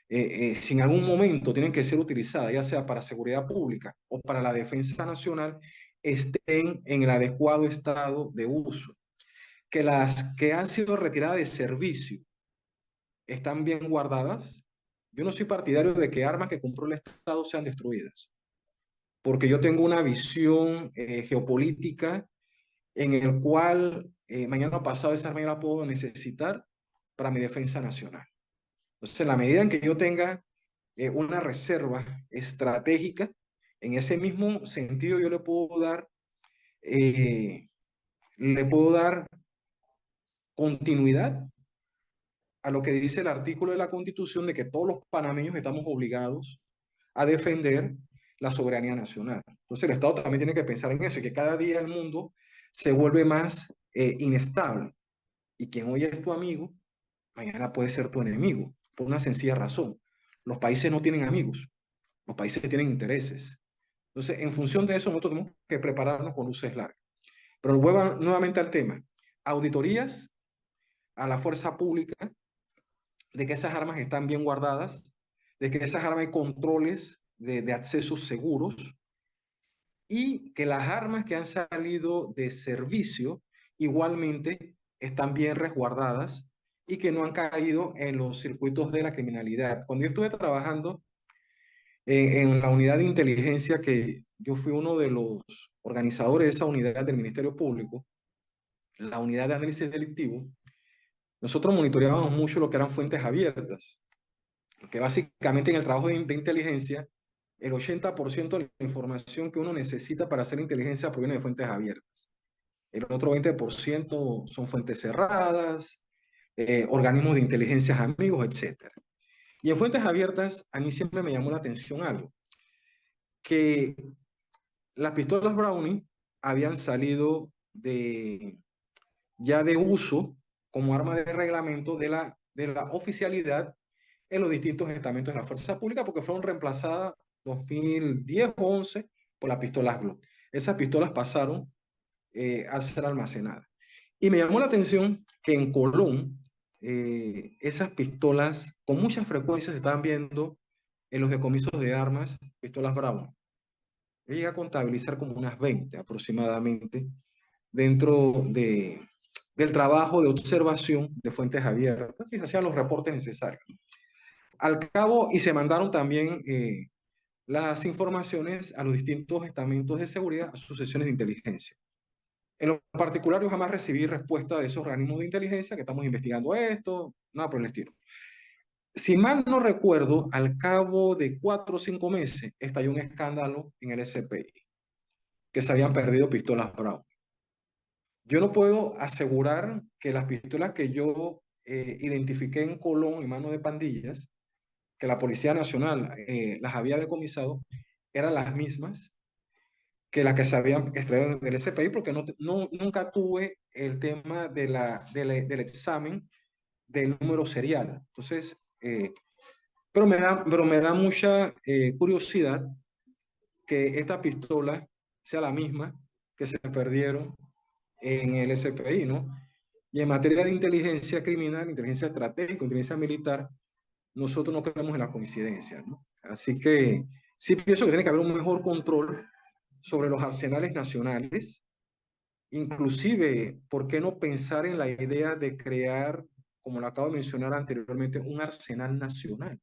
si en algún momento tienen que ser utilizadas, ya sea para seguridad pública o para la defensa nacional, estén en el adecuado estado de uso. Que las que han sido retiradas de servicio están bien guardadas. Yo no soy partidario de que armas que compró el Estado sean destruidas, porque yo tengo una visión geopolítica en el cual mañana pasado esa arma la puedo necesitar para mi defensa nacional. Entonces, en la medida en que yo tenga una reserva estratégica, en ese mismo sentido yo le puedo dar continuidad a lo que dice el artículo de la Constitución de que todos los panameños estamos obligados a defender la soberanía nacional. Entonces el Estado también tiene que pensar en eso y que cada día el mundo se vuelve más inestable. Y quien hoy es tu amigo, mañana puede ser tu enemigo, por una sencilla razón. Los países no tienen amigos, los países tienen intereses. Entonces, en función de eso, nosotros tenemos que prepararnos con luces largas. Pero vuelvo nuevamente al tema. Auditorías a la fuerza pública, de que esas armas están bien guardadas, de que esas armas hay controles de accesos seguros y que las armas que han salido de servicio igualmente están bien resguardadas y que no han caído en los circuitos de la criminalidad. Cuando yo estuve trabajando en la unidad de inteligencia, que yo fui uno de los organizadores de esa unidad del Ministerio Público, la unidad de análisis delictivo, nosotros monitoreábamos mucho lo que eran fuentes abiertas, que básicamente en el trabajo de inteligencia, el 80% de la información que uno necesita para hacer inteligencia proviene de fuentes abiertas. El otro 20% son fuentes cerradas, organismos de inteligencia amigos, etc. Y en fuentes abiertas, a mí siempre me llamó la atención algo, que las pistolas Browning habían salido ya de uso como arma de reglamento de la oficialidad en los distintos estamentos de la fuerza pública, porque fueron reemplazadas 2010 o 11 por las pistolas Glock. Esas pistolas pasaron a ser almacenadas. Y me llamó la atención que en Colón esas pistolas con mucha frecuencia se estaban viendo en los decomisos de armas, pistolas Browning. Yo llegué a contabilizar como unas 20 aproximadamente dentro del trabajo de observación de fuentes abiertas y se hacían los reportes necesarios. Al cabo, y se mandaron también las informaciones a los distintos estamentos de seguridad, a sus sesiones de inteligencia. En lo particular, yo jamás recibí respuesta de esos organismos de inteligencia que estamos investigando esto, nada por el estilo. Si mal no recuerdo, al cabo de 4 o 5 meses, estalló un escándalo en el SPI, que se habían perdido pistolas Browning. Yo no puedo asegurar que las pistolas que yo identifiqué en Colón en manos de pandillas, que la Policía Nacional las había decomisado, eran las mismas que las que se habían extraído del SPI, porque nunca tuve el tema del examen del número serial. Entonces, pero me da mucha curiosidad que esta pistola sea la misma que se perdieron en el SPI, ¿no? Y en materia de inteligencia criminal, inteligencia estratégica, inteligencia militar, nosotros no creemos en la coincidencia, ¿no? Así que sí pienso que tiene que haber un mejor control sobre los arsenales nacionales, inclusive, ¿por qué no pensar en la idea de crear como lo acabo de mencionar anteriormente, un arsenal nacional,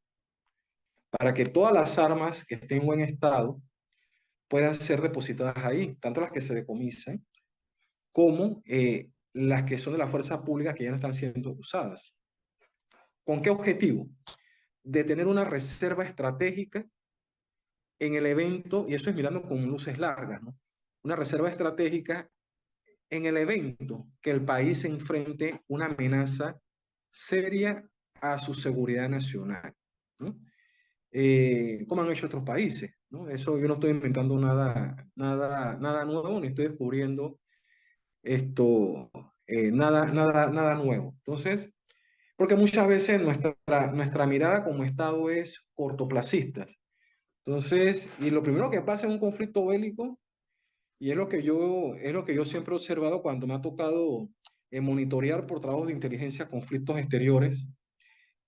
para que todas las armas que estén en buen estado puedan ser depositadas ahí, tanto las que se decomisan como las que son de la fuerza pública que ya no están siendo usadas. ¿Con qué objetivo? De tener una reserva estratégica en el evento, y eso es mirando con luces largas, ¿no? Una reserva estratégica en el evento que el país se enfrente una amenaza seria a su seguridad nacional, ¿no? Como han hecho otros países, ¿no? Eso yo no estoy inventando nada nuevo, ni estoy descubriendo esto, nada nuevo. Entonces, porque muchas veces nuestra mirada como Estado es cortoplacista. Entonces, y lo primero que pasa en un conflicto bélico, y es lo que yo siempre he observado cuando me ha tocado monitorear por trabajos de inteligencia conflictos exteriores,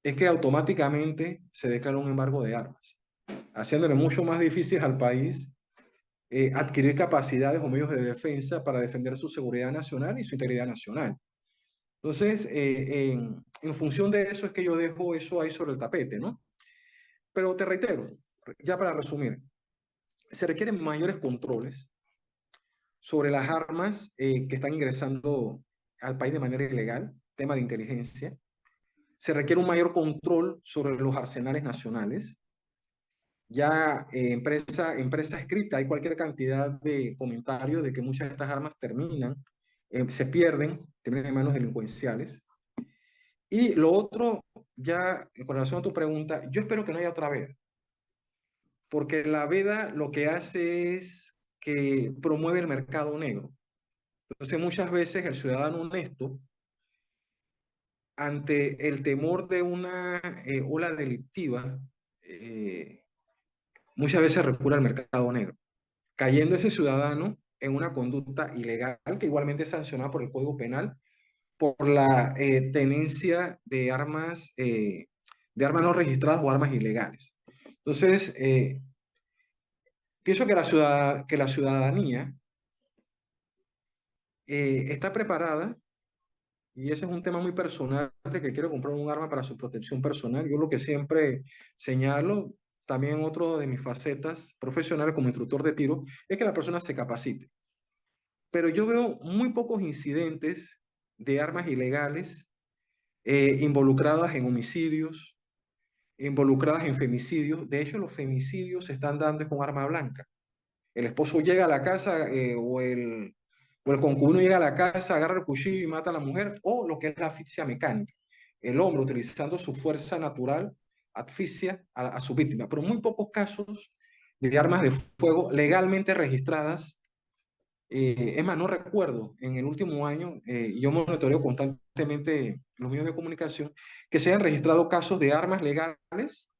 es que automáticamente se declara un embargo de armas, haciéndole mucho más difícil al país adquirir capacidades o medios de defensa para defender su seguridad nacional y su integridad nacional. Entonces, en función de eso es que yo dejo eso ahí sobre el tapete, ¿no? Pero te reitero, ya para resumir, se requieren mayores controles sobre las armas que están ingresando al país de manera ilegal, tema de inteligencia. Se requiere un mayor control sobre los arsenales nacionales. Ya en prensa escrita hay cualquier cantidad de comentarios de que muchas de estas armas se pierden, terminan en manos delincuenciales. Y lo otro, ya con relación a tu pregunta, yo espero que no haya otra veda, porque la veda lo que hace es que promueve el mercado negro. Entonces muchas veces el ciudadano honesto, ante el temor de una ola delictiva, muchas veces recurre al mercado negro, cayendo ese ciudadano en una conducta ilegal que igualmente es sancionada por el Código Penal por la tenencia de armas no registradas o armas ilegales. Entonces, pienso que la ciudadanía está preparada, y ese es un tema muy personal, de que quiere comprar un arma para su protección personal. Yo lo que siempre señalo, también otro de mis facetas profesionales como instructor de tiro, es que la persona se capacite. Pero yo veo muy pocos incidentes de armas ilegales involucradas en homicidios, involucradas en femicidios. De hecho, los femicidios se están dando con arma blanca. El esposo llega a la casa o el concubino llega a la casa, agarra el cuchillo y mata a la mujer, o lo que es la asfixia mecánica. El hombre, utilizando su fuerza natural, asfixia a su víctima. Pero muy pocos casos de armas de fuego legalmente registradas. Es más, no recuerdo en el último año, yo monitoreo constantemente los medios de comunicación, que se hayan registrado casos de armas legales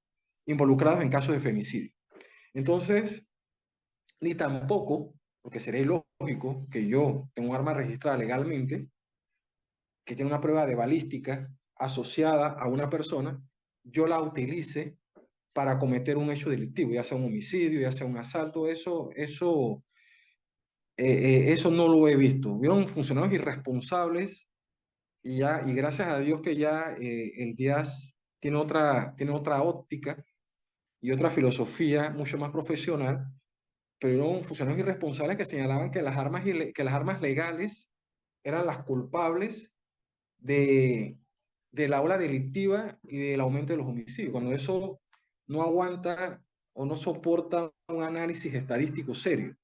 involucrados en casos de femicidio. Entonces, ni tampoco, porque sería ilógico que yo tenga un arma registrada legalmente, que tiene una prueba de balística asociada a una persona, yo la utilice para cometer un hecho delictivo, ya sea un homicidio, ya sea un asalto. Eso no lo he visto. Vieron funcionarios irresponsables y gracias a Dios que ya el DIAS tiene otra óptica y otra filosofía mucho más profesional, pero eran funcionarios irresponsables que señalaban que las armas legales eran las culpables de la ola delictiva y del aumento de los homicidios, cuando eso no aguanta o no soporta un análisis estadístico serio.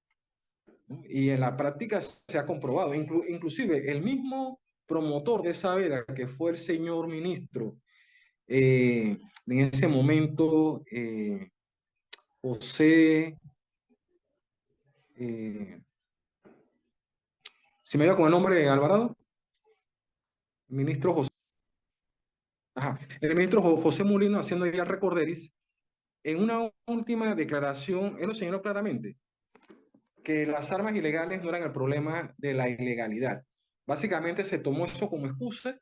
Y en la práctica se ha comprobado, inclusive el mismo promotor de esa veda, que fue el señor ministro, en ese momento, José, ¿se me dio con el nombre de Alvarado? Ministro José. Ajá, el ministro José Mulino, haciendo ya recorderis, en una última declaración, él lo señaló claramente, que las armas ilegales no eran el problema de la ilegalidad. Básicamente se tomó eso como excusa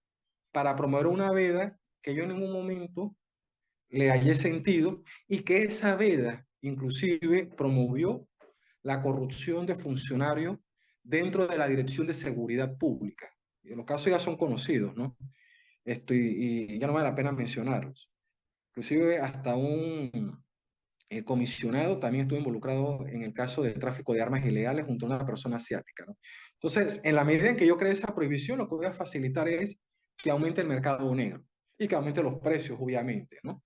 para promover una veda que yo en ningún momento le hallé sentido, y que esa veda inclusive promovió la corrupción de funcionarios dentro de la Dirección de Seguridad Pública. Y los casos ya son conocidos, ¿no? y ya no vale la pena mencionarlos. Inclusive hasta un comisionado también estuvo involucrado en el caso del tráfico de armas ilegales junto a una persona asiática, ¿no? Entonces, en la medida en que yo cree esa prohibición, lo que voy a facilitar es que aumente el mercado negro y que aumente los precios, obviamente, ¿no?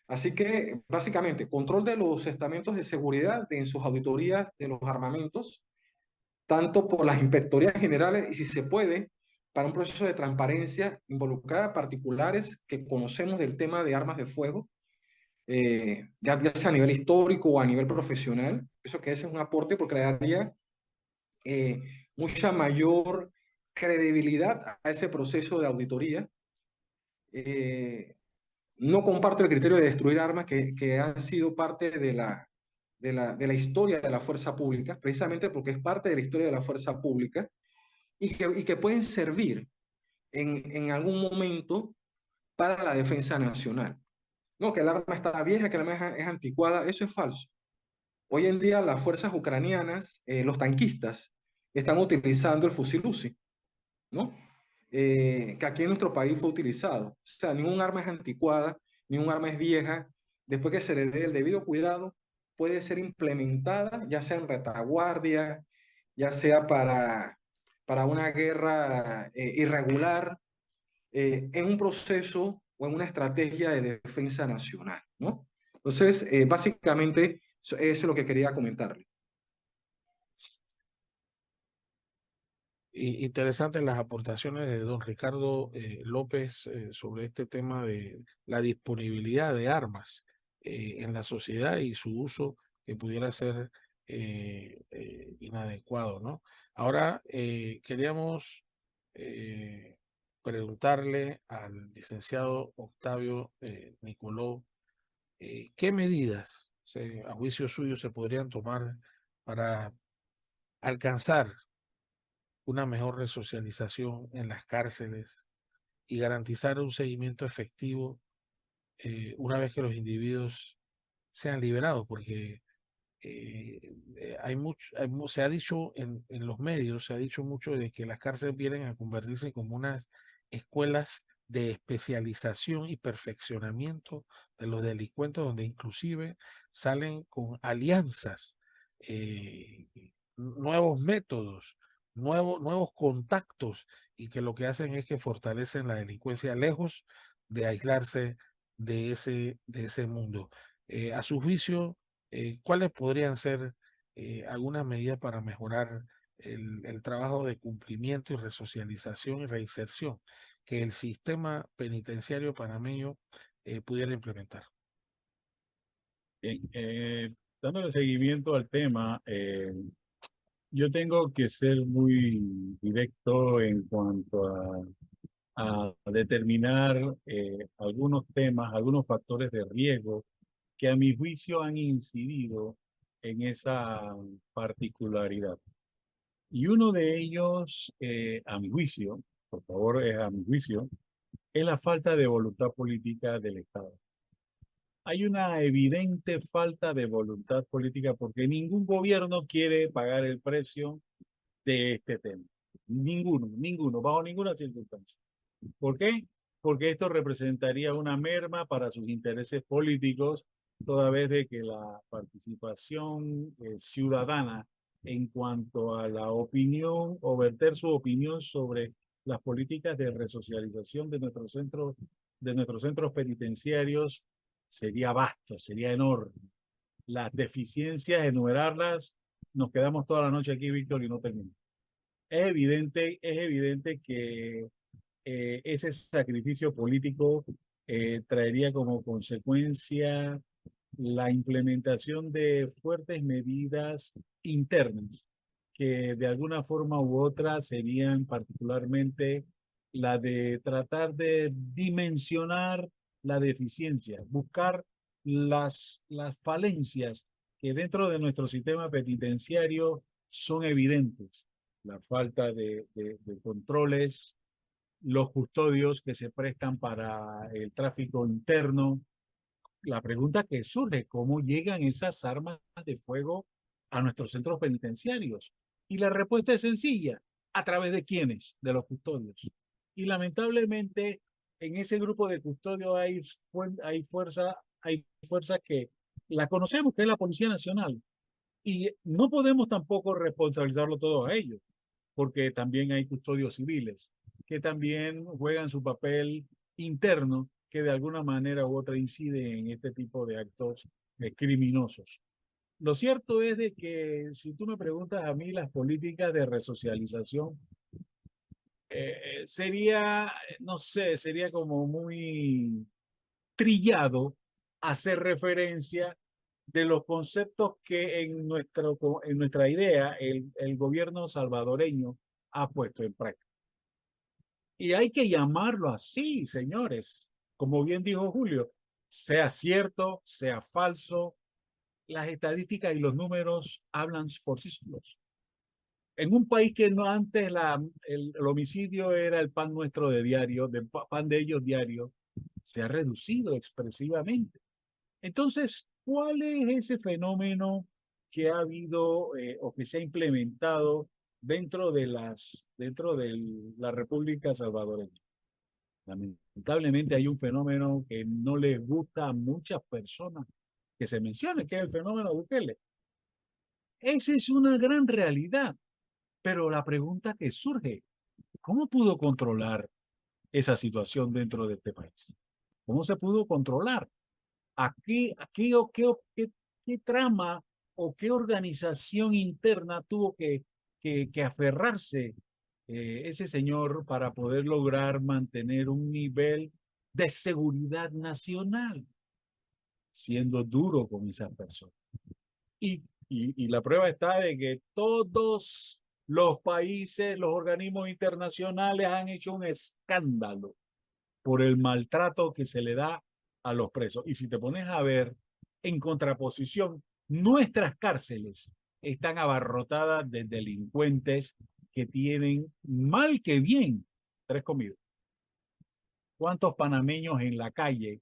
Así que, básicamente, control de los estamentos de seguridad en sus auditorías de los armamentos, tanto por las inspectorías generales y, si se puede, para un proceso de transparencia, involucrar a particulares que conocemos del tema de armas de fuego, ya sea a nivel histórico o a nivel profesional. Eso que ese es un aporte porque le daría eh, mucha mayor credibilidad a ese proceso de auditoría. No comparto el criterio de destruir armas que han sido parte de la historia de la fuerza pública, precisamente porque es parte de la historia de la fuerza pública y que pueden servir en algún momento para la defensa nacional. No, que el arma está vieja, que el arma es anticuada, eso es falso. Hoy en día las fuerzas ucranianas, los tanquistas, están utilizando el fusil Uzi, ¿no? Que aquí en nuestro país fue utilizado. O sea, ningún arma es anticuada, ningún arma es vieja. Después que se le dé el debido cuidado, puede ser implementada, ya sea en retaguardia, ya sea para una guerra irregular, en un proceso o en una estrategia de defensa nacional, ¿no? Entonces, básicamente, eso es lo que quería comentarle. Interesantes las aportaciones de don Ricardo López sobre este tema de la disponibilidad de armas en la sociedad y su uso que pudiera ser inadecuado, ¿no? Ahora queríamos preguntarle al licenciado Octavio Nicoló qué medidas, a juicio suyo, se podrían tomar para alcanzar una mejor resocialización en las cárceles y garantizar un seguimiento efectivo una vez que los individuos sean liberados, porque se ha dicho en los medios, se ha dicho mucho de que las cárceles vienen a convertirse como unas escuelas de especialización y perfeccionamiento de los delincuentes, donde inclusive salen con alianzas, eh, nuevos métodos, nuevos contactos, y que lo que hacen es que fortalecen la delincuencia lejos de aislarse de ese mundo. A su juicio, ¿cuáles podrían ser algunas medidas para mejorar el trabajo de cumplimiento y resocialización y reinserción que el sistema penitenciario panameño pudiera implementar? Bien, dándole seguimiento al tema, yo tengo que ser muy directo en cuanto a determinar algunos temas, algunos factores de riesgo que a mi juicio han incidido en esa particularidad. Y uno de ellos, a mi juicio, por favor, es a mi juicio, es la falta de voluntad política del Estado. Hay una evidente falta de voluntad política porque ningún gobierno quiere pagar el precio de este tema. Ninguno, bajo ninguna circunstancia. ¿Por qué? Porque esto representaría una merma para sus intereses políticos, toda vez de que la participación ciudadana en cuanto a la opinión o verter su opinión sobre las políticas de resocialización de nuestros centros penitenciarios sería vasto, sería enorme. Las deficiencias, enumerarlas, nos quedamos toda la noche aquí, Víctor, y no terminamos. Es evidente que ese sacrificio político traería como consecuencia la implementación de fuertes medidas internas que de alguna forma u otra serían particularmente la de tratar de dimensionar la deficiencia, buscar las falencias que dentro de nuestro sistema penitenciario son evidentes. La falta de controles, los custodios que se prestan para el tráfico interno. La pregunta que surge, ¿cómo llegan esas armas de fuego a nuestros centros penitenciarios? Y la respuesta es sencilla, ¿a través de quiénes? De los custodios. Y lamentablemente en ese grupo de custodio hay fuerza que la conocemos, que es la Policía Nacional. Y no podemos tampoco responsabilizarlo todo a ellos, porque también hay custodios civiles que también juegan su papel interno, que de alguna manera u otra incide en este tipo de actos criminosos. Lo cierto es de que si tú me preguntas a mí, las políticas de resocialización sería, no sé, sería como muy trillado hacer referencia de los conceptos que en nuestra idea el gobierno salvadoreño ha puesto en práctica. Y hay que llamarlo así, señores. Como bien dijo Julio, sea cierto, sea falso, las estadísticas y los números hablan por sí solos. En un país que no antes el homicidio era el pan nuestro de diario, pan de ellos diario, se ha reducido expresivamente. Entonces, ¿cuál es ese fenómeno que ha habido o que se ha implementado dentro de la República Salvadoreña? Lamentablemente hay un fenómeno que no les gusta a muchas personas que se mencione, que es el fenómeno Bukele. Esa es una gran realidad, pero la pregunta que surge, ¿cómo pudo controlar esa situación dentro de este país? ¿Cómo se pudo controlar? ¿Qué trama o qué organización interna tuvo que aferrarse ese señor para poder lograr mantener un nivel de seguridad nacional, siendo duro con esas personas? Y la prueba está de que todos los países, los organismos internacionales han hecho un escándalo por el maltrato que se le da a los presos. Y si te pones a ver, en contraposición, nuestras cárceles están abarrotadas de delincuentes que tienen mal que bien tres comidas. ¿Cuántos panameños en la calle,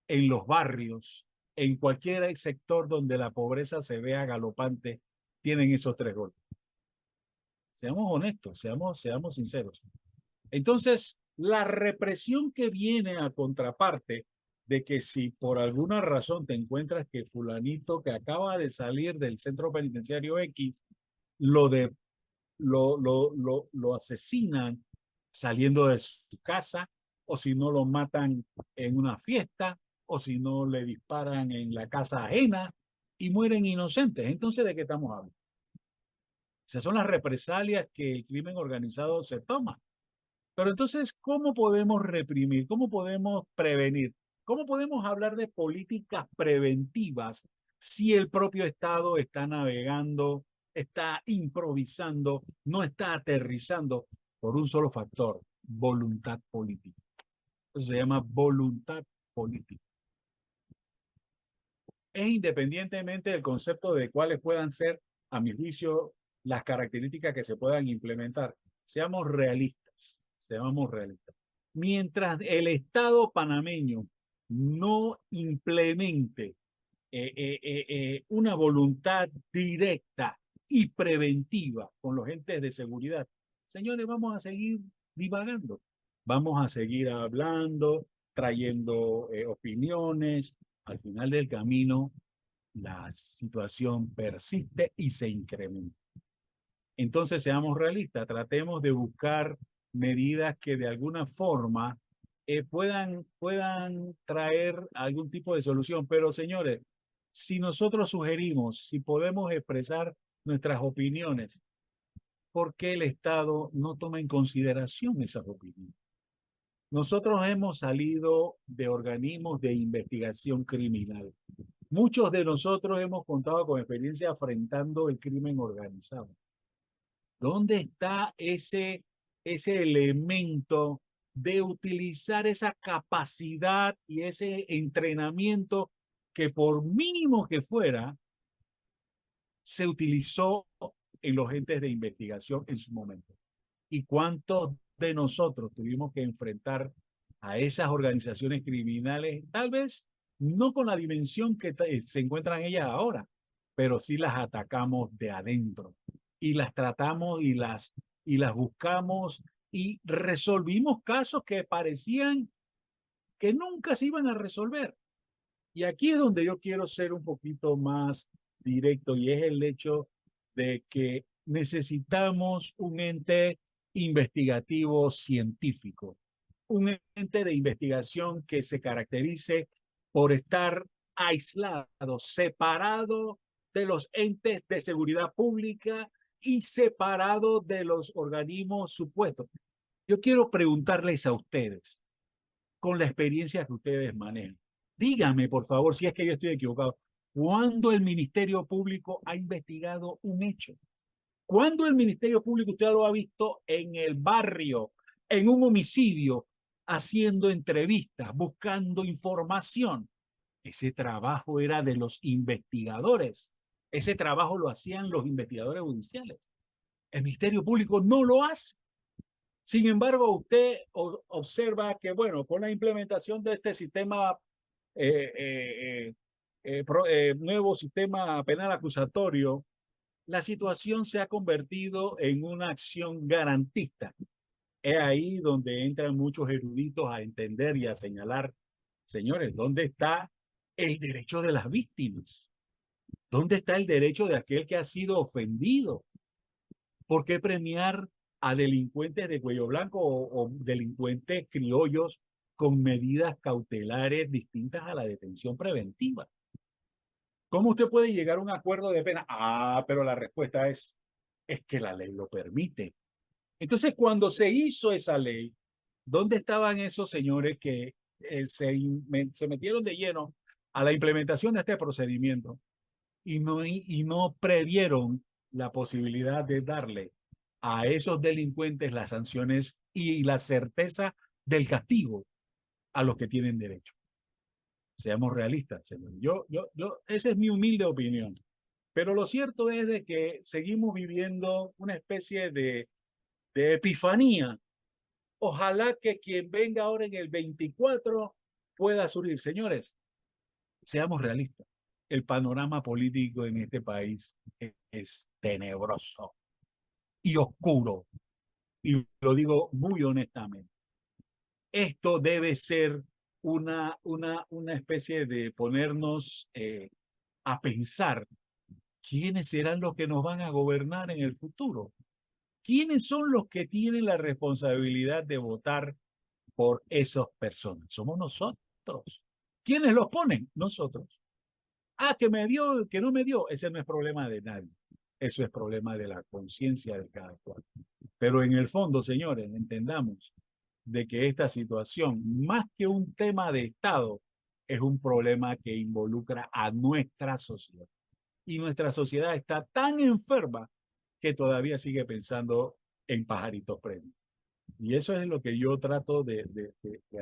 en los barrios, en cualquier sector donde la pobreza se vea galopante, tienen esos tres golpes? Seamos honestos, seamos sinceros. Entonces, la represión que viene a contraparte de que si por alguna razón te encuentras que fulanito que acaba de salir del centro penitenciario X, lo asesinan saliendo de su casa, o si no lo matan en una fiesta, o si no le disparan en la casa ajena y mueren inocentes. Entonces, ¿de qué estamos hablando? Esas son las represalias que el crimen organizado se toma. Pero entonces, ¿cómo podemos reprimir? ¿Cómo podemos prevenir? ¿Cómo podemos hablar de políticas preventivas si el propio Estado está navegando, está improvisando, no está aterrizando por un solo factor: voluntad política? Eso se llama voluntad política. Es independientemente del concepto de cuáles puedan ser, a mi juicio, las características que se puedan implementar. Seamos realistas, seamos realistas. Mientras el Estado panameño no implemente una voluntad directa y preventiva con los entes de seguridad, señores, vamos a seguir divagando, vamos a seguir hablando, trayendo opiniones. Al final del camino, la situación persiste y se incrementa. Entonces, seamos realistas, tratemos de buscar medidas que de alguna forma puedan traer algún tipo de solución. Pero, señores, si nosotros sugerimos, si podemos expresar nuestras opiniones, ¿por qué el Estado no toma en consideración esas opiniones? Nosotros hemos salido de organismos de investigación criminal. Muchos de nosotros hemos contado con experiencia enfrentando el crimen organizado. ¿Dónde está ese elemento de utilizar esa capacidad y ese entrenamiento que, por mínimo que fuera, se utilizó en los entes de investigación en su momento? ¿Y cuántos de nosotros tuvimos que enfrentar a esas organizaciones criminales, tal vez no con la dimensión que se encuentran ellas ahora, pero sí las atacamos de adentro y las tratamos y las buscamos y resolvimos casos que parecían que nunca se iban a resolver. Y aquí es donde yo quiero ser un poquito más directo, y es el hecho de que necesitamos un ente investigativo científico, un ente de investigación que se caracterice por estar aislado, separado de los entes de seguridad pública y separado de los organismos supuestos. Yo quiero preguntarles a ustedes, con la experiencia que ustedes manejan, díganme, por favor, si es que yo estoy equivocado, ¿cuándo el Ministerio Público ha investigado un hecho? ¿Cuándo el Ministerio Público usted lo ha visto en el barrio, en un homicidio, haciendo entrevistas, buscando información? Ese trabajo era de los investigadores. Ese trabajo lo hacían los investigadores judiciales. El Ministerio Público no lo hace. Sin embargo, usted observa que, bueno, con la implementación de este sistema, nuevo sistema penal acusatorio, la situación se ha convertido en una acción garantista. Es ahí donde entran muchos eruditos a entender y a señalar, señores, ¿dónde está el derecho de las víctimas? ¿Dónde está el derecho de aquel que ha sido ofendido? ¿Por qué premiar a delincuentes de cuello blanco o delincuentes criollos con medidas cautelares distintas a la detención preventiva? ¿Cómo usted puede llegar a un acuerdo de pena? Ah, pero la respuesta es que la ley lo permite. Entonces, cuando se hizo esa ley, ¿dónde estaban esos señores que se metieron de lleno a la implementación de este procedimiento y no previeron la posibilidad de darle a esos delincuentes las sanciones y la certeza del castigo a los que tienen derecho? Seamos realistas, señor. Esa es mi humilde opinión. Pero lo cierto es de que seguimos viviendo una especie de epifanía. Ojalá que quien venga ahora en el 24 pueda surgir. Señores, seamos realistas. El panorama político en este país es tenebroso y oscuro. Y lo digo muy honestamente. Esto debe ser una especie de ponernos a pensar quiénes serán los que nos van a gobernar en el futuro. ¿Quiénes son los que tienen la responsabilidad de votar por esas personas? Somos nosotros. ¿Quiénes los ponen? Nosotros. Ah, que me dio, que no me dio. Ese no es problema de nadie. Eso es problema de la conciencia de cada cual. Pero en el fondo, señores, entendamos de que esta situación, más que un tema de Estado, es un problema que involucra a nuestra sociedad. Y nuestra sociedad está tan enferma que todavía sigue pensando en pajaritos premios. Y eso es lo que yo trato de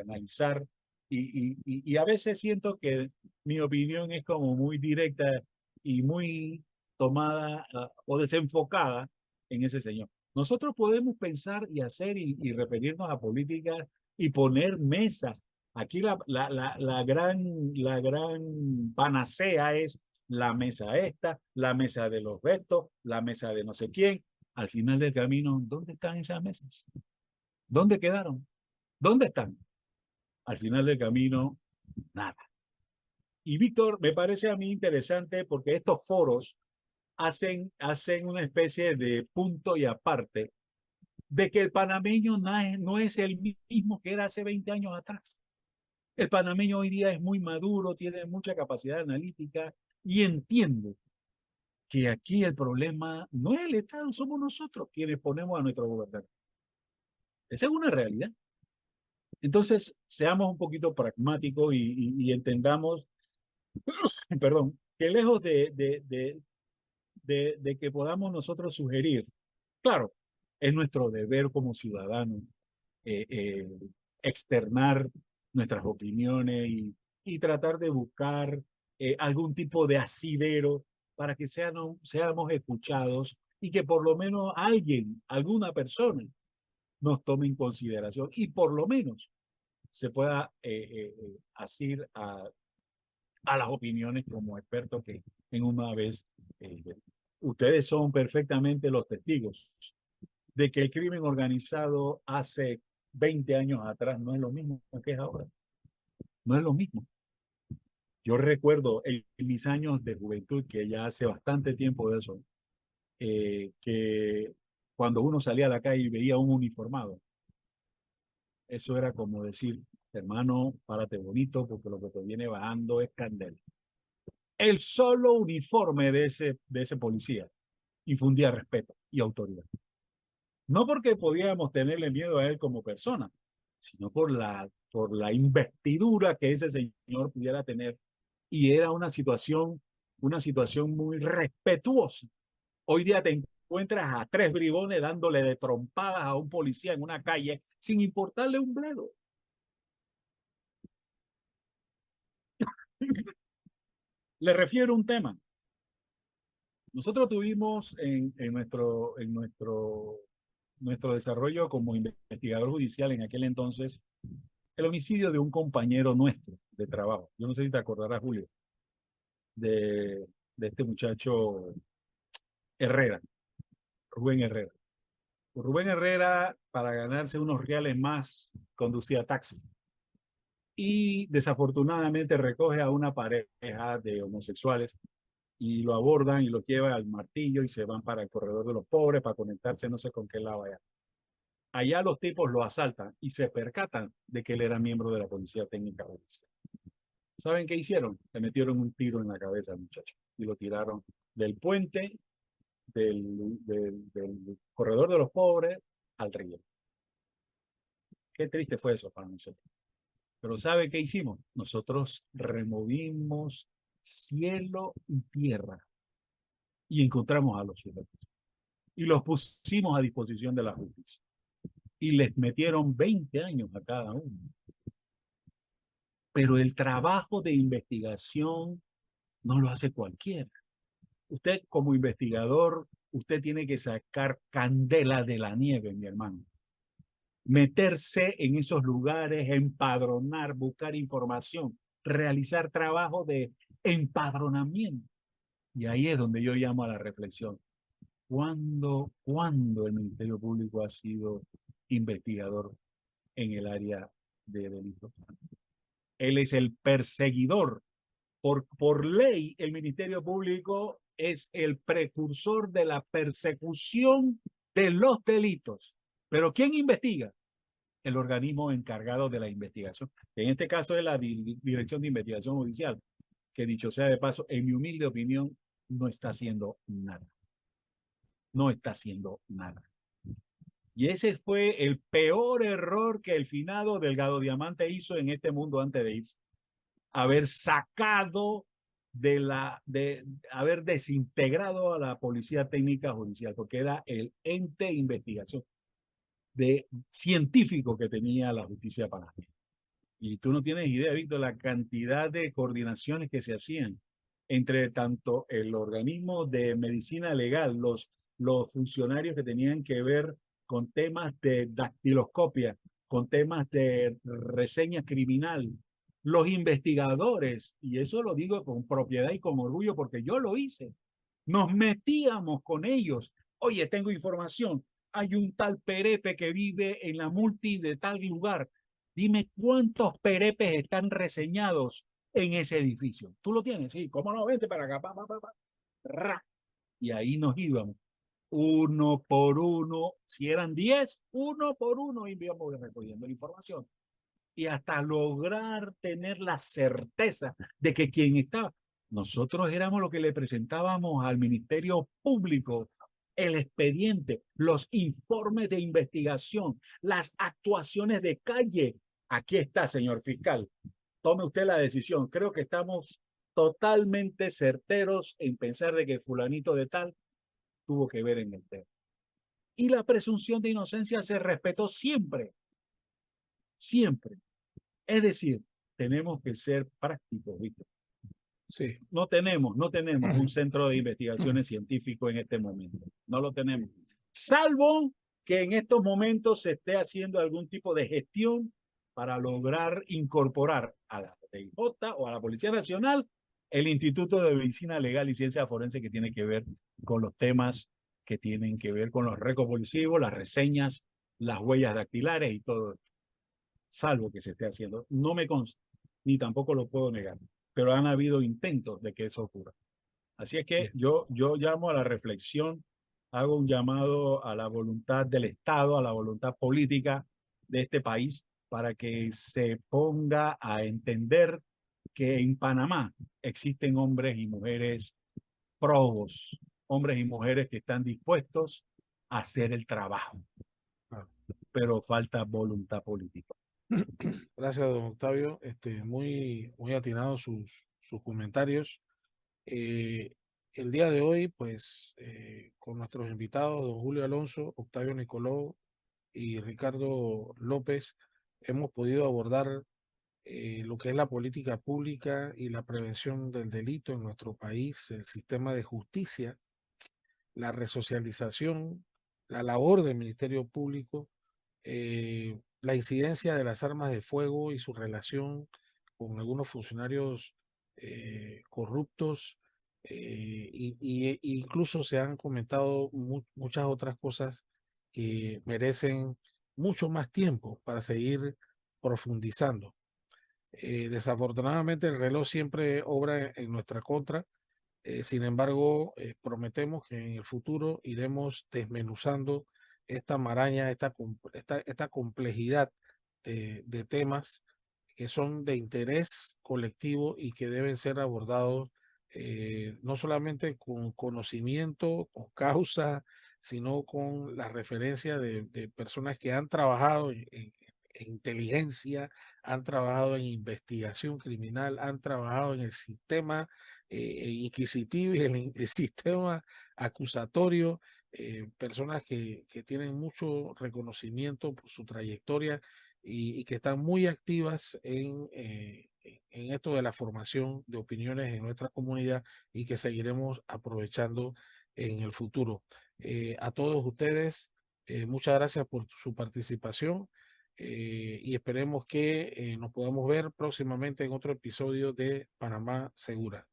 analizar. Y a veces siento que mi opinión es como muy directa y muy tomada o desenfocada en ese señor. Nosotros podemos pensar y hacer y referirnos a políticas y poner mesas. Aquí la gran panacea es la mesa esta, la mesa de los vetos, la mesa de no sé quién. Al final del camino, ¿dónde están esas mesas? ¿Dónde quedaron? ¿Dónde están? Al final del camino, nada. Y Víctor, me parece a mí interesante porque estos foros hacen una especie de punto y aparte de que el panameño no es el mismo que era hace 20 años atrás. El panameño hoy día es muy maduro, tiene mucha capacidad analítica y entiende que aquí el problema no es el Estado, somos nosotros quienes ponemos a nuestro gobernante. Esa es una realidad. Entonces, seamos un poquito pragmáticos y entendamos, perdón, que lejos de que podamos nosotros sugerir, claro, es nuestro deber como ciudadanos externar nuestras opiniones y tratar de buscar algún tipo de asidero para que seamos escuchados y que por lo menos alguien, alguna persona, nos tome en consideración y por lo menos se pueda asir a las opiniones como expertos que en una vez ustedes son perfectamente los testigos de que el crimen organizado hace 20 años atrás no es lo mismo que es ahora. no es lo mismo. Yo recuerdo en mis años de juventud, que ya hace bastante tiempo de eso, que cuando uno salía a la calle y veía un uniformado, eso era como decir, hermano, párate bonito porque lo que te viene bajando es candela. El solo uniforme de ese policía infundía respeto y autoridad. No porque podíamos tenerle miedo a él como persona, sino por la investidura que ese señor pudiera tener. Y era una situación muy respetuosa. Hoy día te encuentras a 3 bribones dándole de trompadas a un policía en una calle sin importarle un bledo. Le refiero un tema. Nosotros tuvimos en nuestro desarrollo como investigador judicial en aquel entonces el homicidio de un compañero nuestro de trabajo. Yo no sé si te acordarás, Julio, de este muchacho Herrera, Rubén Herrera. Rubén Herrera, para ganarse unos reales más, conducía taxi. Y desafortunadamente recoge a una pareja de homosexuales y lo abordan y lo llevan al Martillo y se van para el corredor de los pobres para conectarse no sé con qué lado allá. Allá los tipos lo asaltan y se percatan de que él era miembro de la Policía Técnica Judicial. ¿Saben qué hicieron? Le metieron un tiro en la cabeza al muchacho y lo tiraron del puente del corredor de los pobres al río. Qué triste fue eso para nosotros. Pero ¿sabe qué hicimos? Nosotros removimos cielo y tierra y encontramos a los sujetos y los pusimos a disposición de la justicia y les metieron 20 años a cada uno. Pero el trabajo de investigación no lo hace cualquiera. Usted como investigador, usted tiene que sacar candela de la nieve, mi hermano. Meterse en esos lugares, empadronar, buscar información, realizar trabajo de empadronamiento. Y ahí es donde yo llamo a la reflexión. ¿Cuándo el Ministerio Público ha sido investigador en el área de delitos? Él es el perseguidor. Por ley, el Ministerio Público es el precursor de la persecución de los delitos. Pero ¿quién investiga? El organismo encargado de la investigación. En este caso es la Dirección de Investigación Judicial, que dicho sea de paso, en mi humilde opinión, no está haciendo nada. No está haciendo nada. Y ese fue el peor error que el finado Delgado Diamante hizo en este mundo antes de irse. Haber sacado haber desintegrado a la Policía Técnica Judicial, porque era el ente de investigación científico que tenía la justicia panameña. Y tú no tienes idea, Víctor, la cantidad de coordinaciones que se hacían entre tanto el organismo de medicina legal, los funcionarios que tenían que ver con temas de dactiloscopia, con temas de reseña criminal, los investigadores, y eso lo digo con propiedad y con orgullo porque yo lo hice, nos metíamos con ellos. Oye, tengo información, hay un tal Perepe que vive en la multi de tal lugar. Dime cuántos Perepes están reseñados en ese edificio. ¿Tú lo tienes? Sí, ¿cómo no? Vente para acá. Ra. Y ahí nos íbamos. Uno por uno, si eran 10, uno por uno íbamos recogiendo la información. Y hasta lograr tener la certeza de que quien estaba, nosotros éramos los que le presentábamos al Ministerio Público el expediente, los informes de investigación, las actuaciones de calle. Aquí está, señor fiscal. Tome usted la decisión. Creo que estamos totalmente certeros en pensar de que fulanito de tal tuvo que ver en el tema. Y la presunción de inocencia se respetó siempre. Siempre. Es decir, tenemos que ser prácticos, ¿viste? Sí. No tenemos un centro de investigaciones científico en este momento. No lo tenemos. Salvo que en estos momentos se esté haciendo algún tipo de gestión para lograr incorporar a la PTI o a la Policía Nacional el Instituto de Medicina Legal y Ciencia Forense que tiene que ver con los temas que tienen que ver con los récords policivos, las reseñas, las huellas dactilares y todo esto. Salvo que se esté haciendo. No me consta. ni tampoco lo puedo negar, pero han habido intentos de que eso ocurra. Así es que Sí. yo llamo a la reflexión, hago un llamado a la voluntad del Estado, a la voluntad política de este país, para que se ponga a entender que en Panamá existen hombres y mujeres probos, hombres y mujeres que están dispuestos a hacer el trabajo, Claro. pero falta voluntad política. Gracias, don Octavio. Muy atinados sus comentarios. Eh, el día de hoy, pues, con nuestros invitados, don Julio Alonso, Octavio Nicoló y Ricardo López, hemos podido abordar lo que es la política pública y la prevención del delito en nuestro país, el sistema de justicia, la resocialización, la labor del Ministerio Público, la incidencia de las armas de fuego y su relación con algunos funcionarios corruptos, incluso se han comentado muchas otras cosas que merecen mucho más tiempo para seguir profundizando. Desafortunadamente el reloj siempre obra en nuestra contra. Sin embargo, prometemos que en el futuro iremos desmenuzando esta maraña, esta complejidad de temas que son de interés colectivo y que deben ser abordados no solamente con conocimiento, con causa, sino con la referencia de personas que han trabajado en inteligencia, han trabajado en investigación criminal, han trabajado en el sistema inquisitivo y el sistema acusatorio, personas que tienen mucho reconocimiento por su trayectoria y que están muy activas en esto de la formación de opiniones en nuestra comunidad y que seguiremos aprovechando en el futuro. A todos ustedes, muchas gracias por su participación. Y esperemos que nos podamos ver próximamente en otro episodio de Panamá Segura.